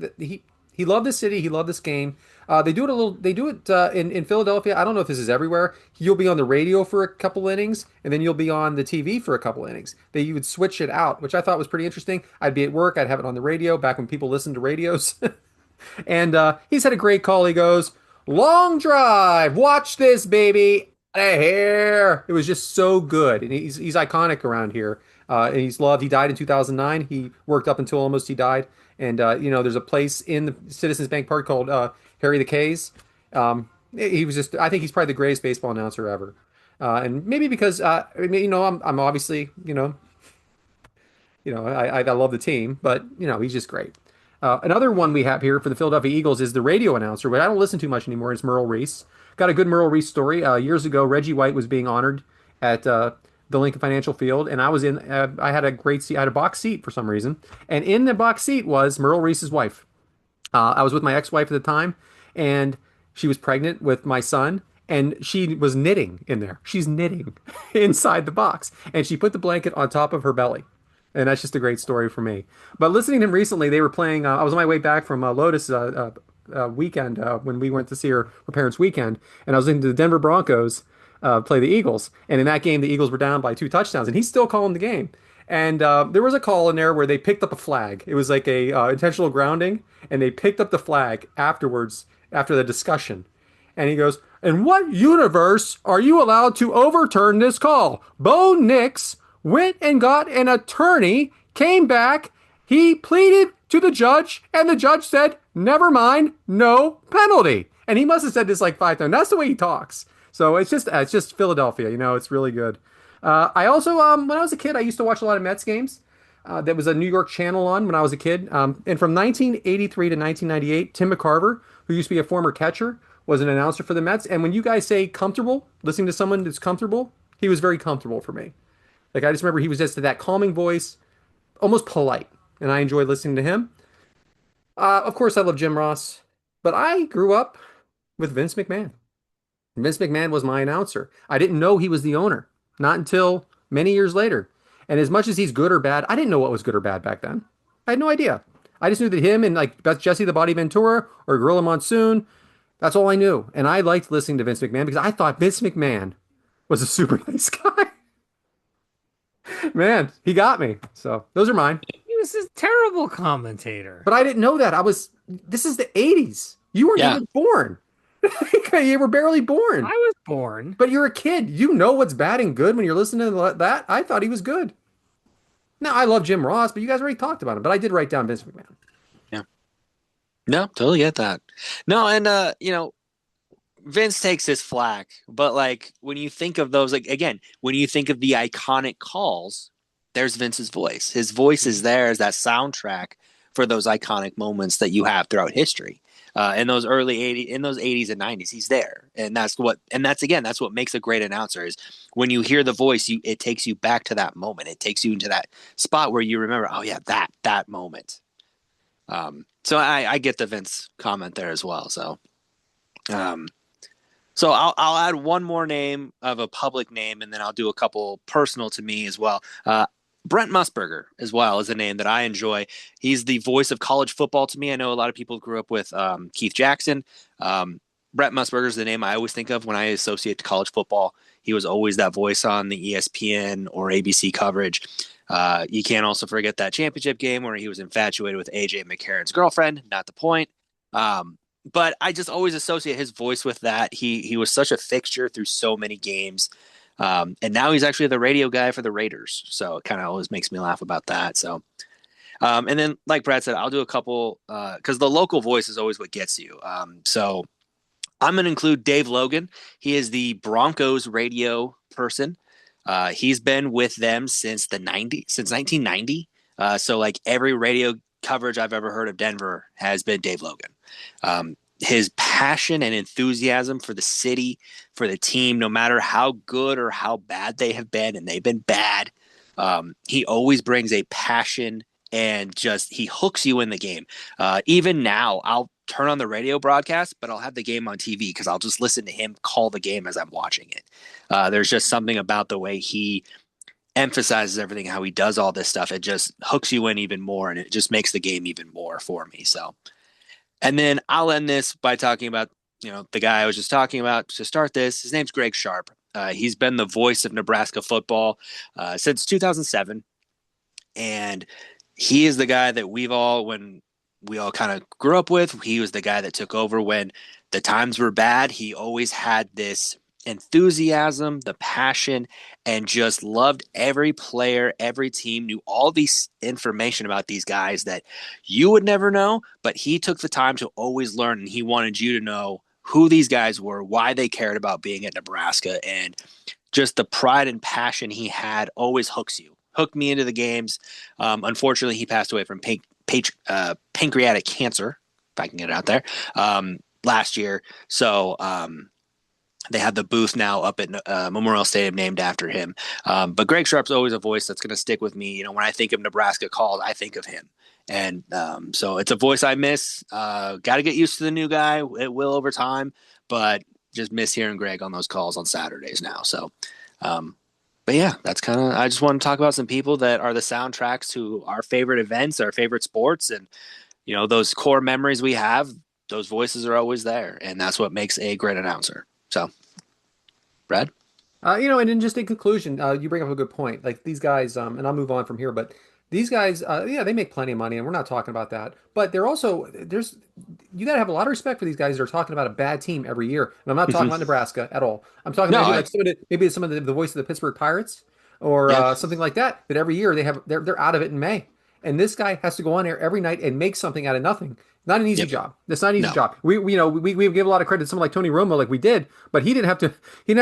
He loved the city. He loved this game. They do it a little. They do it in Philadelphia. I don't know if this is everywhere. You'll be on the radio for a couple innings, and then you'll be on the TV for a couple innings. You would switch it out, which I thought was pretty interesting. I'd be at work. I'd have it on the radio back when people listened to radios. And he's had a great call. He goes, "Long drive. Watch this, baby. Out of here." It was just so good, and he's iconic around here. And he's loved. He died in 2009. He worked up until almost he died. And there's a place in the Citizens Bank Park called Harry the K's. He was just, I think he's probably the greatest baseball announcer ever. And maybe because, I mean, I'm obviously, I love the team, but he's just great. Another one we have here for the Philadelphia Eagles is the radio announcer, but I don't listen too much anymore. It's Merle Reese. Got a good Merle Reese story. Years ago, Reggie White was being honored at the Lincoln Financial Field, and I was in. I had a great seat. I had a box seat for some reason, and in the box seat was Merle Reese's wife. I was with my ex-wife at the time, and she was pregnant with my son, and she was knitting in there. She's knitting inside the box, and she put the blanket on top of her belly. And that's just a great story for me. But listening to him recently, they were playing. I was on my way back from Lotus weekend when we went to see her parents' weekend, and I was listening to the Denver Broncos play the Eagles. And in that game, the Eagles were down by 2 touchdowns, and he's still calling the game. And there was a call in there where they picked up a flag. It was like a intentional grounding, and they picked up the flag afterwards after the discussion. And he goes, "In what universe are you allowed to overturn this call? Bo Nix went and got an attorney, came back, he pleaded to the judge, and the judge said, 'Never mind, no penalty.'" And he must have said this like 5 times. That's the way he talks. So it's just Philadelphia. It's really good. I also when I was a kid, I used to watch a lot of Mets games. That was a New York channel on when I was a kid. And from 1983 to 1998, Tim McCarver, who used to be a former catcher, was an announcer for the Mets. And when you guys say comfortable, listening to someone that's comfortable, he was very comfortable for me. Like I just remember he was just that calming voice, almost polite, and I enjoyed listening to him. Of course, I love Jim Ross, but I grew up with Vince McMahon. Vince McMahon was my announcer. I didn't know he was the owner, not until many years later. And as much as he's good or bad, I didn't know what was good or bad back then. I had no idea. I just knew that him and like Jesse the Body Ventura or Gorilla Monsoon, that's all I knew. And I liked listening to Vince McMahon because I thought Vince McMahon was a super nice guy. Man, he got me. So those are mine. He was a terrible commentator. But I didn't know that. This is the 80s. You weren't Yeah. even born. You were barely born. I was born. But you're a kid. You know what's bad and good when you're listening to that. I thought he was good. Now, I love Jim Ross, but you guys already talked about him. But I did write down Vince McMahon. Yeah. No, totally get that. No, and Vince takes his flack, but like when you think of those, like again, when you think of the iconic calls, there's Vince's voice. His voice is there as that soundtrack for those iconic moments that you have throughout history. In those early 80s, in those 80s and 90s, he's there, and that's what makes a great announcer is when you hear the voice, it takes you back to that moment. It takes you into that spot where you remember, oh yeah, that moment. So I get the Vince comment there as well. Um, so I'll add one more name of a public name, and then I'll do a couple personal to me as well. Brent Musburger as well is a name that I enjoy. He's the voice of college football to me. I know a lot of people grew up with Keith Jackson. Brent Musburger is the name I always think of when I associate to college football. He was always that voice on the ESPN or ABC coverage. You can't also forget that championship game where he was infatuated with AJ McCarron's girlfriend. Not the point. But I just always associate his voice with that. He was such a fixture through so many games. And now he's actually the radio guy for the Raiders. So it kind of always makes me laugh about that. So, and then like Brad said, I'll do a couple, cause the local voice is always what gets you. So I'm going to include Dave Logan. He is the Broncos radio person. He's been with them since since 1990. So like every radio coverage I've ever heard of Denver has been Dave Logan. His passion and enthusiasm for the city, for the team, no matter how good or how bad they have been, and they've been bad, he always brings a passion and just he hooks you in the game. Even now, I'll turn on the radio broadcast, but I'll have the game on TV because I'll just listen to him call the game as I'm watching it. There's just something about the way he emphasizes everything, how he does all this stuff. It just hooks you in even more, and it just makes the game even more for me. So. And then I'll end this by talking about, the guy I was just talking about to start this. His name's Greg Sharp. He's been the voice of Nebraska football since 2007. And he is the guy that when we all kind of grew up with, he was the guy that took over when the times were bad. He always had this enthusiasm, the passion, and just loved every player, every team, knew all these information about these guys that you would never know, but he took the time to always learn, and he wanted you to know who these guys were, why they cared about being at Nebraska, and just the pride and passion he had always hooks you. Hooked me into the games. Unfortunately, he passed away from pancreatic cancer, if I can get it out there, last year. So they have the booth now up at Memorial Stadium named after him. But Greg Sharp's always a voice that's going to stick with me. You know, when I think of Nebraska calls, I think of him. And so it's a voice I miss. Got to get used to the new guy. It will over time, but just miss hearing Greg on those calls on Saturdays now. So, but yeah, that's kind of, I just want to talk about some people that are the soundtracks to our favorite events, our favorite sports, and, you know, those core memories we have, those voices are always there. And that's what makes a great announcer. So, Brad? And then just in conclusion, you bring up a good point. Like these guys, and I'll move on from here, but these guys, yeah, they make plenty of money, and we're not talking about that. But they're also you got to have a lot of respect for these guys that are talking about a bad team every year. And I'm not talking about Nebraska at all. I'm talking No, maybe like maybe some of the voice of the Pittsburgh Pirates or yeah, something like that. That every year they're out of it in May, and this guy has to go on air every night and make something out of nothing. Not an easy yep, job. That's not an easy no, job. We give a lot of credit to someone like Tony Romo, like we did, but he didn't have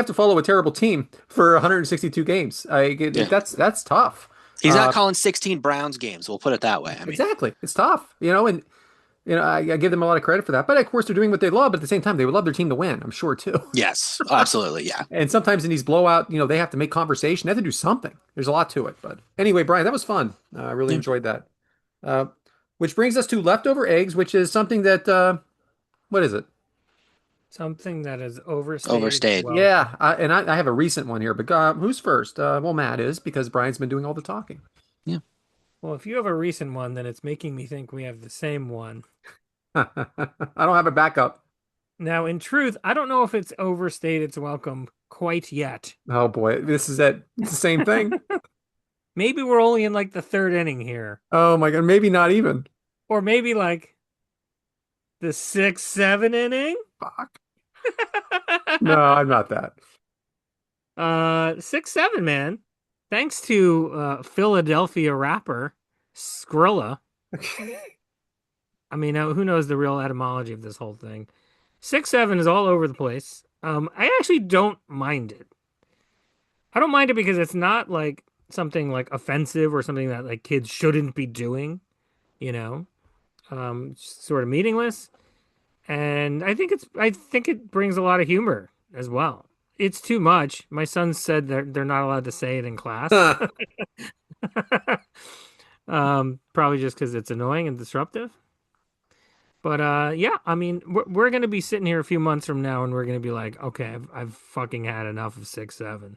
to follow a terrible team for 162 games. yeah. That's tough. He's not Uh, calling 16 Browns games. We'll put it that way. I mean, exactly. It's tough, and I give them a lot of credit for that. But of course, they're doing what they love. But at the same time, they would love their team to win. I'm sure too. yes, absolutely, yeah. And sometimes in these blowout, they have to make conversation. They have to do something. There's a lot to it. But anyway, Brian, that was fun. I really Yeah. enjoyed that. Uh, which brings us to leftover eggs, which is something that what is it? Something that is overstated its Overstayed. welcome. Yeah, I have a recent one here, but who's first? Well, Matt is because Brian's been doing all the talking. Yeah. Well, if you have a recent one, then it's making me think we have the same one. I don't have a backup. Now, in truth, I don't know if it's overstayed its welcome quite yet. Oh boy, this is it. It's the same thing. Maybe we're only in like the third inning here, Oh my God, maybe not even. or maybe like the sixth, seven inning. Fuck. No, I'm not that. 6-7, man. Thanks to Philadelphia rapper Skrilla. I mean, who knows the real etymology of this whole thing? 6-7 is all over the place. I actually don't mind it. I don't mind it because it's not like something like offensive or something that like kids shouldn't be doing, you know, sort of meaningless. And I think it brings a lot of humor as well. It's too much. My son said they're not allowed to say it in class. Huh. Probably just because it's annoying and disruptive. But yeah, I mean, we're gonna be sitting here a few months from now, and we're gonna be like, okay, I've fucking had enough of 6-7.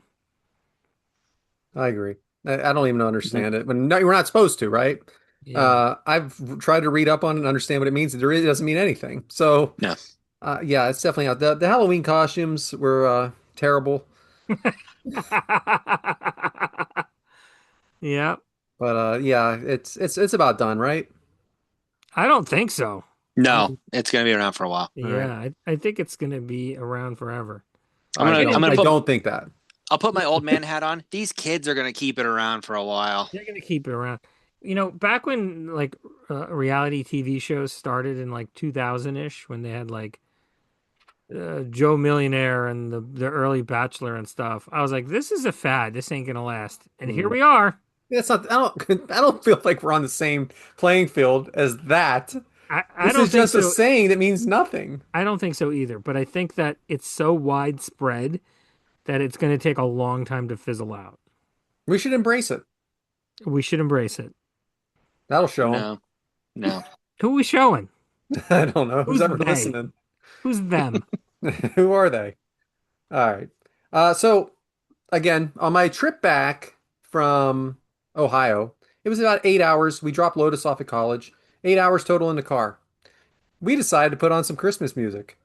I agree. I don't even Mhm. understand it, but no, we're not supposed to, right? Yeah. I've tried to read up on it and understand what it means. It really doesn't mean anything. So, No. yeah, it's definitely out. The Halloween costumes were terrible, Yeah. but yeah, it's about done, right? I don't think so. I No, mean, it's going to be around for a while. All right. yeah, I think it's gonna be around forever. I And don't. in I don't think that. I'll put my old man hat on. These kids are going to keep it around for a while. they're gonna keep it around. You know, back when like reality TV shows started in like 2000-ish, when they had like Joe Millionaire and the early Bachelor and stuff, I was like, this is a fad. This ain't gonna last. And here Hmm. we are. That's not. I don't. I don't feel like we're on the same playing field as that. I This don't is think just a so. saying that means nothing. I don't think so either. But I think that it's so widespread that it's gonna take a long time to fizzle out. We should embrace it. We should embrace it. That'll show them. No, no. Who are we showing? I don't know who's Who's ever they? listening. Who's them? Who are they? All right. So again, on my trip back from Ohio, it was about 8 hours. We dropped Lotus off at college. 8 hours total in the car. We decided to put on some Christmas music.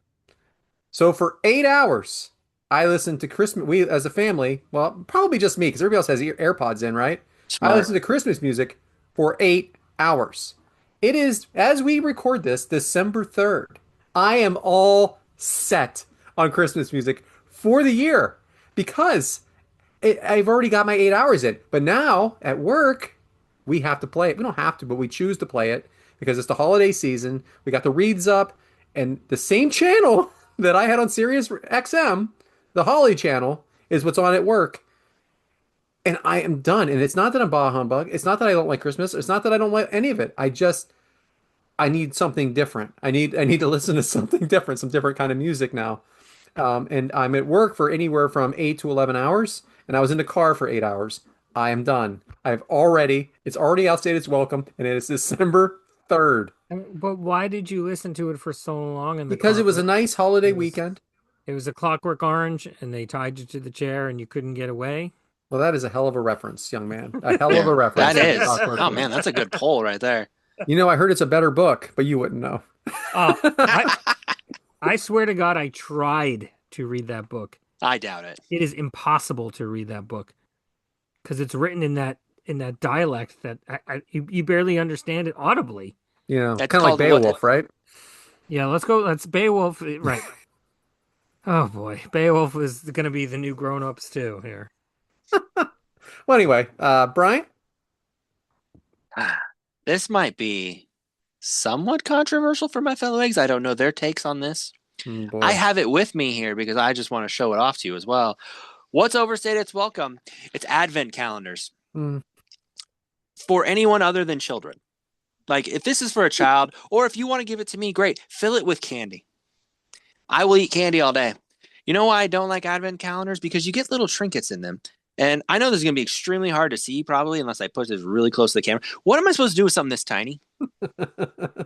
So for 8 hours, I listened to Christmas. We, as a family, well, probably just me because everybody else has AirPods in, right? I Smart. listened to Christmas music for 8 hours. It is, as we record this, December 3rd. I am all set on Christmas music for the year because I've already got my 8 hours in. But now at work, we have to play it. We don't have to, but we choose to play it because it's the holiday season. We got the reeds up and the same channel. that I had on Sirius XM, the Holly channel, is what's on at work. And I am done. And it's not that I'm bah humbug. It's not that I don't like Christmas. It's not that I don't like any of it. I need something different. I need to listen to something different, some different kind of music now. And I'm at work for anywhere from 8 to 11 hours, and I was in the car for 8 hours. I am done. It's already outstayed its welcome, and it is December 3rd But why did you listen to it for so long in the because it car? was a nice holiday It was weekend. it was a Clockwork Orange, and they tied you to the chair, and you couldn't get away. Well, that is a hell of a reference, young man. A hell of Yeah, a reference that to the is. Clockwork Oh man, Orange. that's a good poll right there. I heard it's a better book, but you wouldn't know. Oh, I swear to God, I tried to read that book. I doubt it. It is impossible to read that book because it's written in that dialect that you barely understand it audibly. That's Kind of like called what? Beowulf, right? Yeah, let's go. Let's Beowulf. Right. Oh boy, Beowulf is going to be the new grown-ups too here. Well, anyway, Bryant. This might be somewhat controversial for my fellow eggs. I don't know their takes on this. I Boy. have it with me here because I just want to show it off to you as well. What's overstated? It's welcome. It's advent calendars Mm. for anyone other than children. Like if this is for a child, or if you want to give it to me, great. Fill it with candy. I will eat candy all day. You know why I don't like advent calendars? Because you get little trinkets in them. And I know this is going to be extremely hard to see, probably, unless I put this really close to the camera. What am I supposed to do with something this tiny?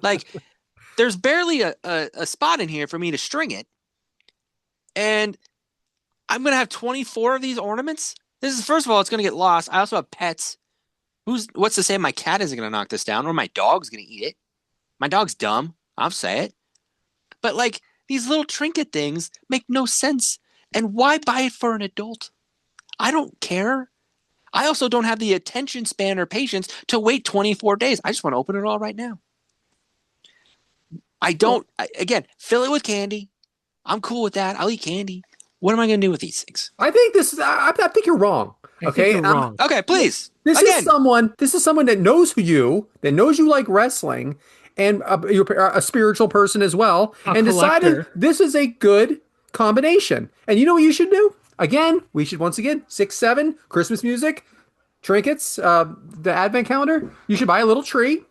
Like, there's barely a spot in here for me to string it. And I'm going to have 24 of these ornaments? This is, first of all, it's going to get lost. I also have pets. What's to say my cat isn't going to knock this down or my dog's going to eat it? My dog's dumb. I'll say it. But, like, these little trinket things make no sense. And why buy it for an adult? I don't care. I also don't have the attention span or patience to wait 24 days. I just want to open it all right now. Again, fill it with candy. I'm cool with that. I'll eat candy. What am I going to do with these things? I think I think you're wrong. I think Okay. you're wrong. Okay, please. This Again, is someone that knows that knows you like wrestling, and you're a spiritual person as well, A and decided collector. this is a good combination. And you know what you should do? Again, we should once again 6, 7 Christmas music, trinkets, the advent calendar. You should buy a little tree,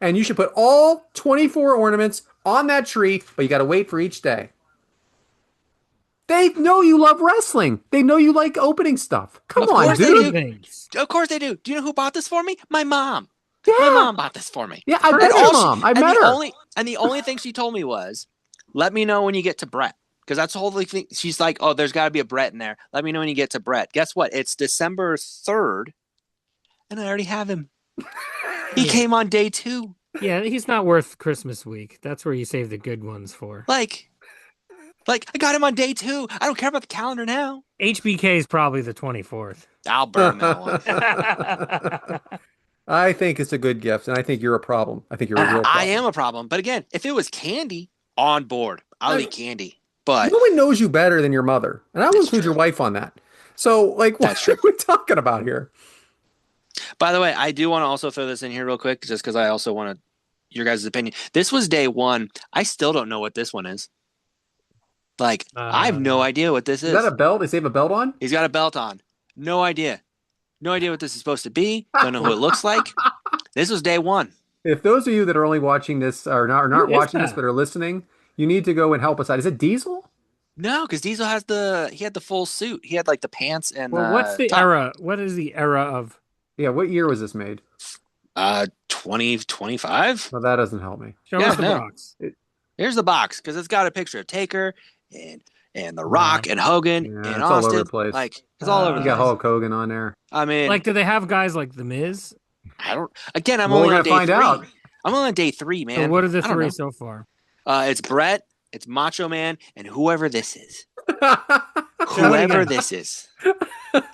and you should put all 24 ornaments on that tree, but you got to wait for each day. They know you love wrestling. They know you like opening stuff. Come Of on, course they dude. do. Things. of course they do. Do you know who bought this for me? My mom. Yeah. My mom bought this for me. Yeah, I And met your all mom. I and met the her. only thing she told me was, let me know when you get to Brett. Because that's the whole thing. She's like, oh, there's got to be a Brett in there. Let me know when you get to Brett. Guess what? It's December 3rd, and I already have him. He Yeah. came on day 2. Yeah, he's not worth Christmas week. That's where you save the good ones for. Like I got him on day 2. I don't care about the calendar now. HBK is probably the 24th. I'll burn that one. I think it's a good gift, and I think you're a problem. I think you're a real problem. I am a problem. But again, if it was candy, on board. I'll eat candy. But no one knows you better than your mother, and I will That's include true. your wife on that. So, like, what That's true. are we talking about here? by the way, I do want to also throw this in here real quick, just because I also want your guys' opinion. This was day 1. I still don't know what this one is. Like, I have no idea what this Is that a belt? They save a belt on? He's got a belt on. No idea. No idea what this is supposed to be. Don't know who it looks like. This was day 1. If those of you that are only watching this are not Who is watching this that? but are listening, you need to go and help us out. Is it Diesel? No, because Diesel has he had the full suit. He had like the pants and Well, what's the top. era? What is the era of? Yeah. What year was this made? 2025. Well, that doesn't help me. Show Yeah, us the no. box. Here's the box because it's got a picture of Taker and The Rock and Hogan Yeah, and it's all over Austin. the place. Like it's all over You the got place. Hulk Hogan on there. I mean, Like, do they have guys like The Miz? I don't. Again, I'm Well, only we're on gonna day find 3. out. I'm only on day 3, man. So what are the I don't 3 know. so far? It's Brett, it's Macho Man, and whoever this is. Show it Whoever again. this is.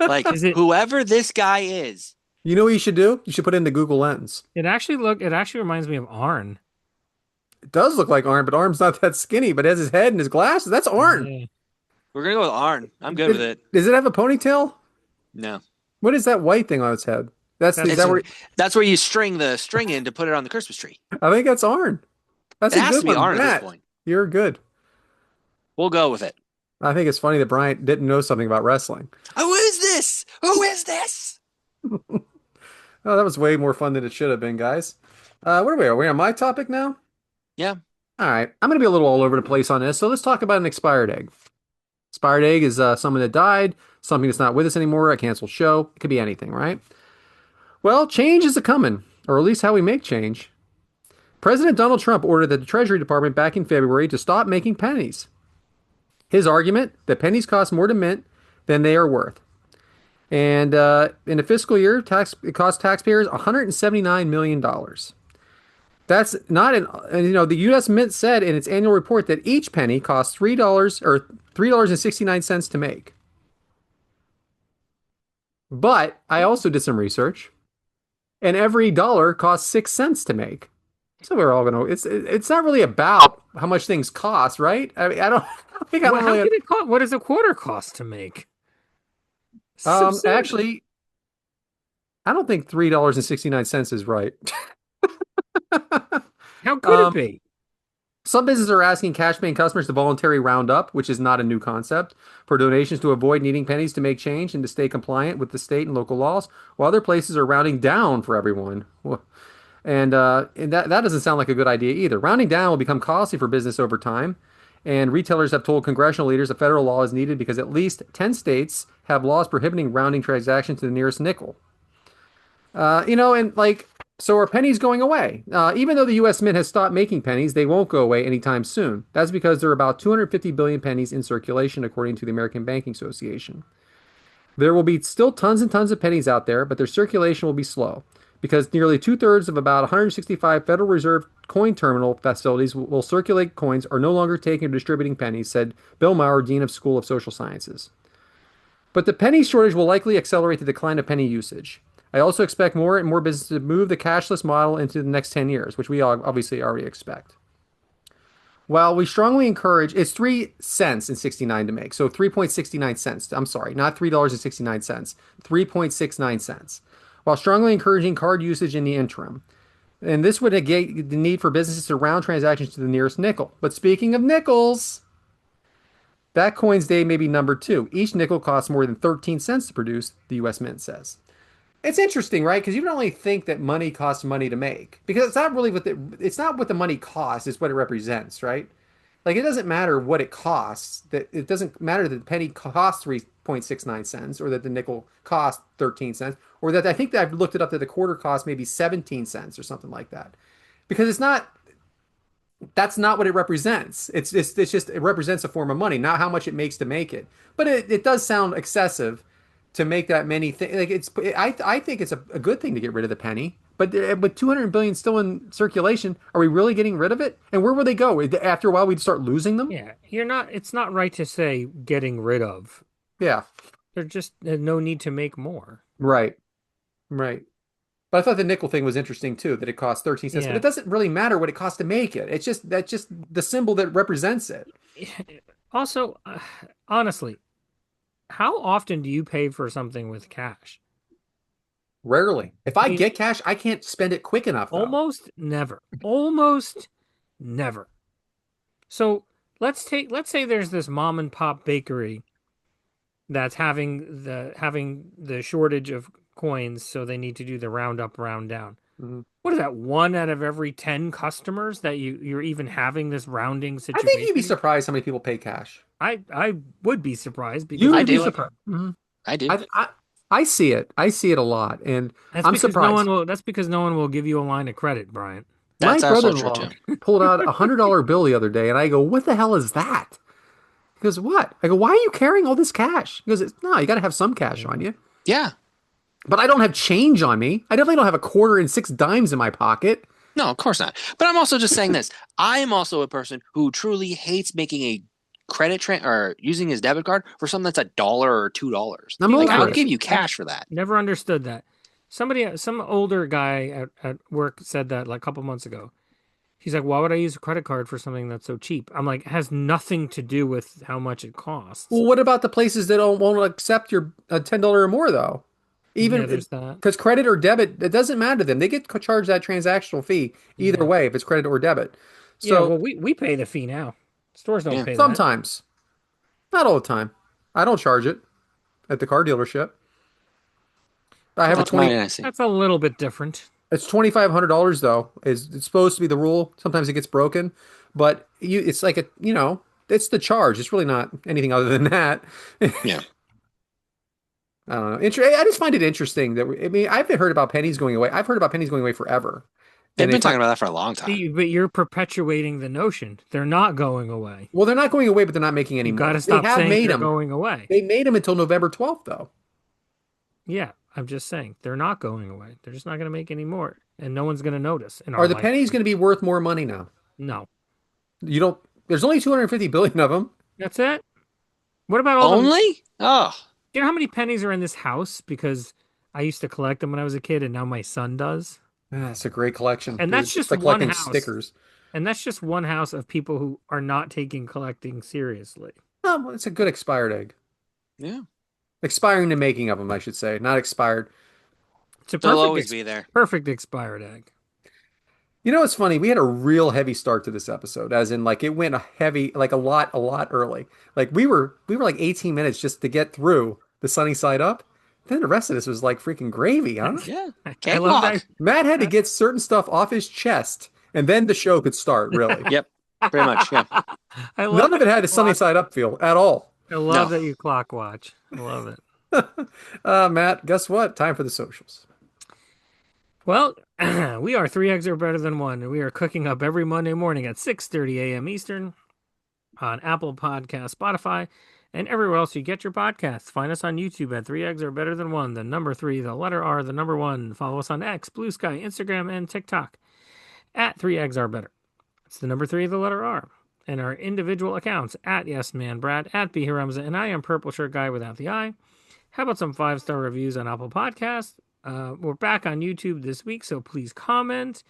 Like Is it- whoever this guy is. You know what you should do? You should put in the Google Lens. It actually reminds me of Arn. It does look like Arn, but Arn's not that skinny, but has his head and his glasses. That's Arn. Yeah. We're gonna go with Arn. I'm good with it. Does it have a ponytail? No. What is that white thing on its head? Is that where, That's where you string the string in to put it on the Christmas tree. I think that's Arn. That's It a has good to be one. Arn at Matt, this point. you're good. We'll go with it. I think it's funny that Bryant didn't know something about wrestling. Who is this? Who is this? Oh, that was way more fun than it should have been, guys. What are we? Are we on my topic now? Yeah. All right. I'm going to be a little all over the place on this. So let's talk about an expired egg. Expired egg is someone that died, something that's not with us anymore, a canceled show. It could be anything, right? Well, change is a coming, or at least how we make change. President Donald Trump ordered the Treasury Department back in February to stop making pennies. His argument that pennies cost more to mint than they are worth. And in a fiscal year, it cost taxpayers $179 million dollars. That's not an, the U.S. Mint said in its annual report that each penny costs $3 or $3.69 to make. But I also did some research, and every dollar costs 6 cents to make. So we're all gonna. It's not really about how much things cost, right? I mean, I think I Well, don't how really. can it cost? What does a quarter cost to make? It's absurd. Actually, I don't think $3.69 is right. How could it Um, be? Some businesses are asking cash paying customers to voluntarily round up, which is not a new concept, for donations to avoid needing pennies to make change and to stay compliant with the state and local laws, while other places are rounding down for everyone. And that doesn't sound like a good idea either. Rounding down will become costly for business over time. And retailers have told congressional leaders a federal law is needed because at least 10 states have laws prohibiting rounding transactions to the nearest nickel. And like, so are pennies going away? Even though the U.S. Mint has stopped making pennies, they won't go away anytime soon. That's because there are about 250 billion pennies in circulation, according to the American Banking Association. There will be still tons and tons of pennies out there, but their circulation will be slow because nearly two-thirds of about 165 Federal Reserve coin terminal facilities will circulate coins are no longer taking or distributing pennies, said Bill Maurer, Dean of School of Social Sciences. But the penny shortage will likely accelerate the decline of penny usage. I also expect more and more businesses to move the cashless model into the next 10 years, which we obviously already expect. While we strongly encourage, it's 3 cents and 69 to make. So 3.69 cents. I'm sorry, not $3.69, 3.69 cents. While strongly encouraging card usage in the interim. And this would negate the need for businesses to round transactions to the nearest nickel. But speaking of nickels, that coin's day may be number two. Each nickel costs more than 13 cents to produce, the U.S. Mint says. It's interesting, right? Because you don't only think that money costs money to make, because it's not really it's not what the money costs, it's what it represents, right? Like it doesn't matter what it costs. That it doesn't matter that the penny costs 3.69 cents, or that the nickel costs 13 cents, or that I think that I've looked it up that the quarter costs maybe 17 cents or something like that. Because it's not that's not what it represents. It's just it represents a form of money, not how much it makes to make it. But it does sound excessive to make that many things. Like I think it's a good thing to get rid of the penny. But with 200 billion still in circulation, are we really getting rid of it? And where will they go? After a while, we'd start losing them. Yeah, you're not. It's not right to say getting rid of. Yeah, There's just no need to make more. right, right. But I thought the nickel thing was interesting too, that it costs 13 cents. But Yeah. it doesn't really matter what it costs to make it. It's just that's just the symbol that represents it. Also, honestly, how often do you pay for something with cash? Rarely. If I I mean, get cash, I can't spend it quick enough though. almost never. Almost never. So let's say there's this mom and pop bakery that's having the shortage of coins, so they need to do the round up, round down. Mhm. What is that? One out of every 10 customers that you're even having this rounding I think you'd be situation? surprised how many people pay cash. I would be surprised You because I would be do. surprised. Mhm. I do. I see it. I see it a lot, and I'm surprised. that's because no one will give you a line of credit, Bryant. My That's also true brother-in-law too. pulled out a $100 bill the other day, and I go, "What the hell is that?" He goes, "What?" I go, "Why are you carrying all this cash?" He goes, "No, you got to have some cash on you." Yeah. But I don't have change on me. I definitely don't have a quarter and 6 dimes in my pocket. No, of course not. But I'm also just saying this. I am also a person who truly hates making a or using his debit card for something that's $1 or $2. I'm Like over I'll it. give you cash for that. Never understood that. Some older guy at work said that like a couple months ago. He's like, why would I use a credit card for something that's so cheap? I'm like, it has nothing to do with how much it costs. Well, what about the places that won't accept your $10 or more though? Yeah, Even there's that. because credit or debit, it doesn't matter to them. They get charged that transactional fee either Yeah. way if it's credit or debit. Yeah, So well, we pay the fee now. Stores don't Yeah. pay that. sometimes, Not all the time. I don't charge it at the car dealership. I have a Well, That's 20. my I see. that's a little bit different. It's $2,500 though. It's supposed to be the rule. Sometimes it gets broken, but it's like it's the charge. It's really not anything other than that. Yeah, I don't know. I just find it interesting that I mean, I've heard about pennies going away. I've heard about pennies going away forever, they've and been if I talking about that for a long time. See, but you're perpetuating the notion. They're not going away. well, they're not going away, but they're not making any You got more. to They stop have saying made they're them. going away. They made them until November 12th, though. Yeah, I'm just saying they're not going away. They're just not going to make any more, and no one's going to notice in our Are the pennies lifetime. going to be worth more money now? No, You don't. There's only 250 billion of them. that's it. What about all the? Only? Oh, You know how many pennies are in this house? Because I used to collect them when I was a kid, and now my son does. Ah, it's a great collection. And that's It's just like one collecting house. stickers. And that's just one house of people who are not taking collecting seriously. Oh, well, it's a good expired egg. yeah. Expiring the making of them, I should say, not expired. It's a They'll always be there. perfect expired egg. You know, it's funny. We had a real heavy start to this episode, as in like it went a heavy, like a lot early. Like we were like 18 minutes just to get through the sunny side up. Then the rest of this was like freaking gravy, huh? Yeah, I love that. cakewalk. Matt had to get certain stuff off his chest, and then the show could start, really. Yep, pretty much. Yeah. I love None of that it had you a sunny clock. side up feel at all. I love No. that you clock watch. I love it. Matt, guess what? Time for the socials. Well, we are three eggs are better than one, and we are cooking up every Monday morning at 6:30 a.m. Eastern on Apple Podcast, Spotify, and everywhere else you get your podcasts. Find us on YouTube at Three Eggs Are Better Than One, the number three, the letter R, the number one. Follow us on X, Blue Sky, Instagram, and TikTok at Three Eggs Are Better. It's the number three, the letter R. And our individual accounts at Yes Man Brad, at B Ramza, and I am Purple Shirt Guy without the I. How about some 5-star reviews on Apple Podcasts? We're back on YouTube this week, so please comment.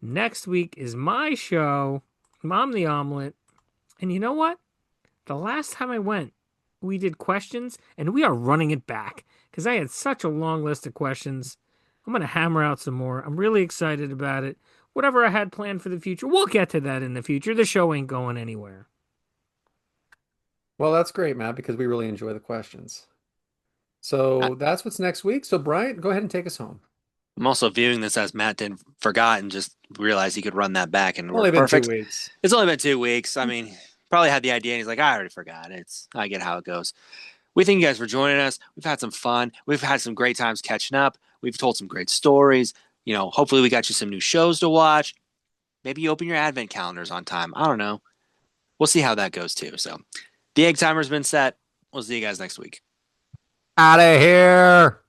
Next week is my show, Mom the Omelet. And you know what? The last time I went, we did questions, and we are running it back because I had such a long list of questions. I'm going to hammer out some more. I'm really excited about it. Whatever I had planned for the future, we'll get to that in the future. The show ain't going anywhere. Well, that's great, Matt, because we really enjoy the questions. I- So that's what's next week. So, Bryant, go ahead and take us home. I'm also viewing this as Matt didn't forgot and just realized he could run that back and Only work been two perfect. weeks. It's only been 2 weeks. I mean, probably had the idea and he's like, I already forgot. I get how it goes. We thank you guys for joining us. We've had some fun. We've had some great times catching up. We've told some great stories. Hopefully we got you some new shows to watch. Maybe you open your advent calendars on time. I don't know. We'll see how that goes too. So the egg timer's been set. We'll see you guys next week. Out of here.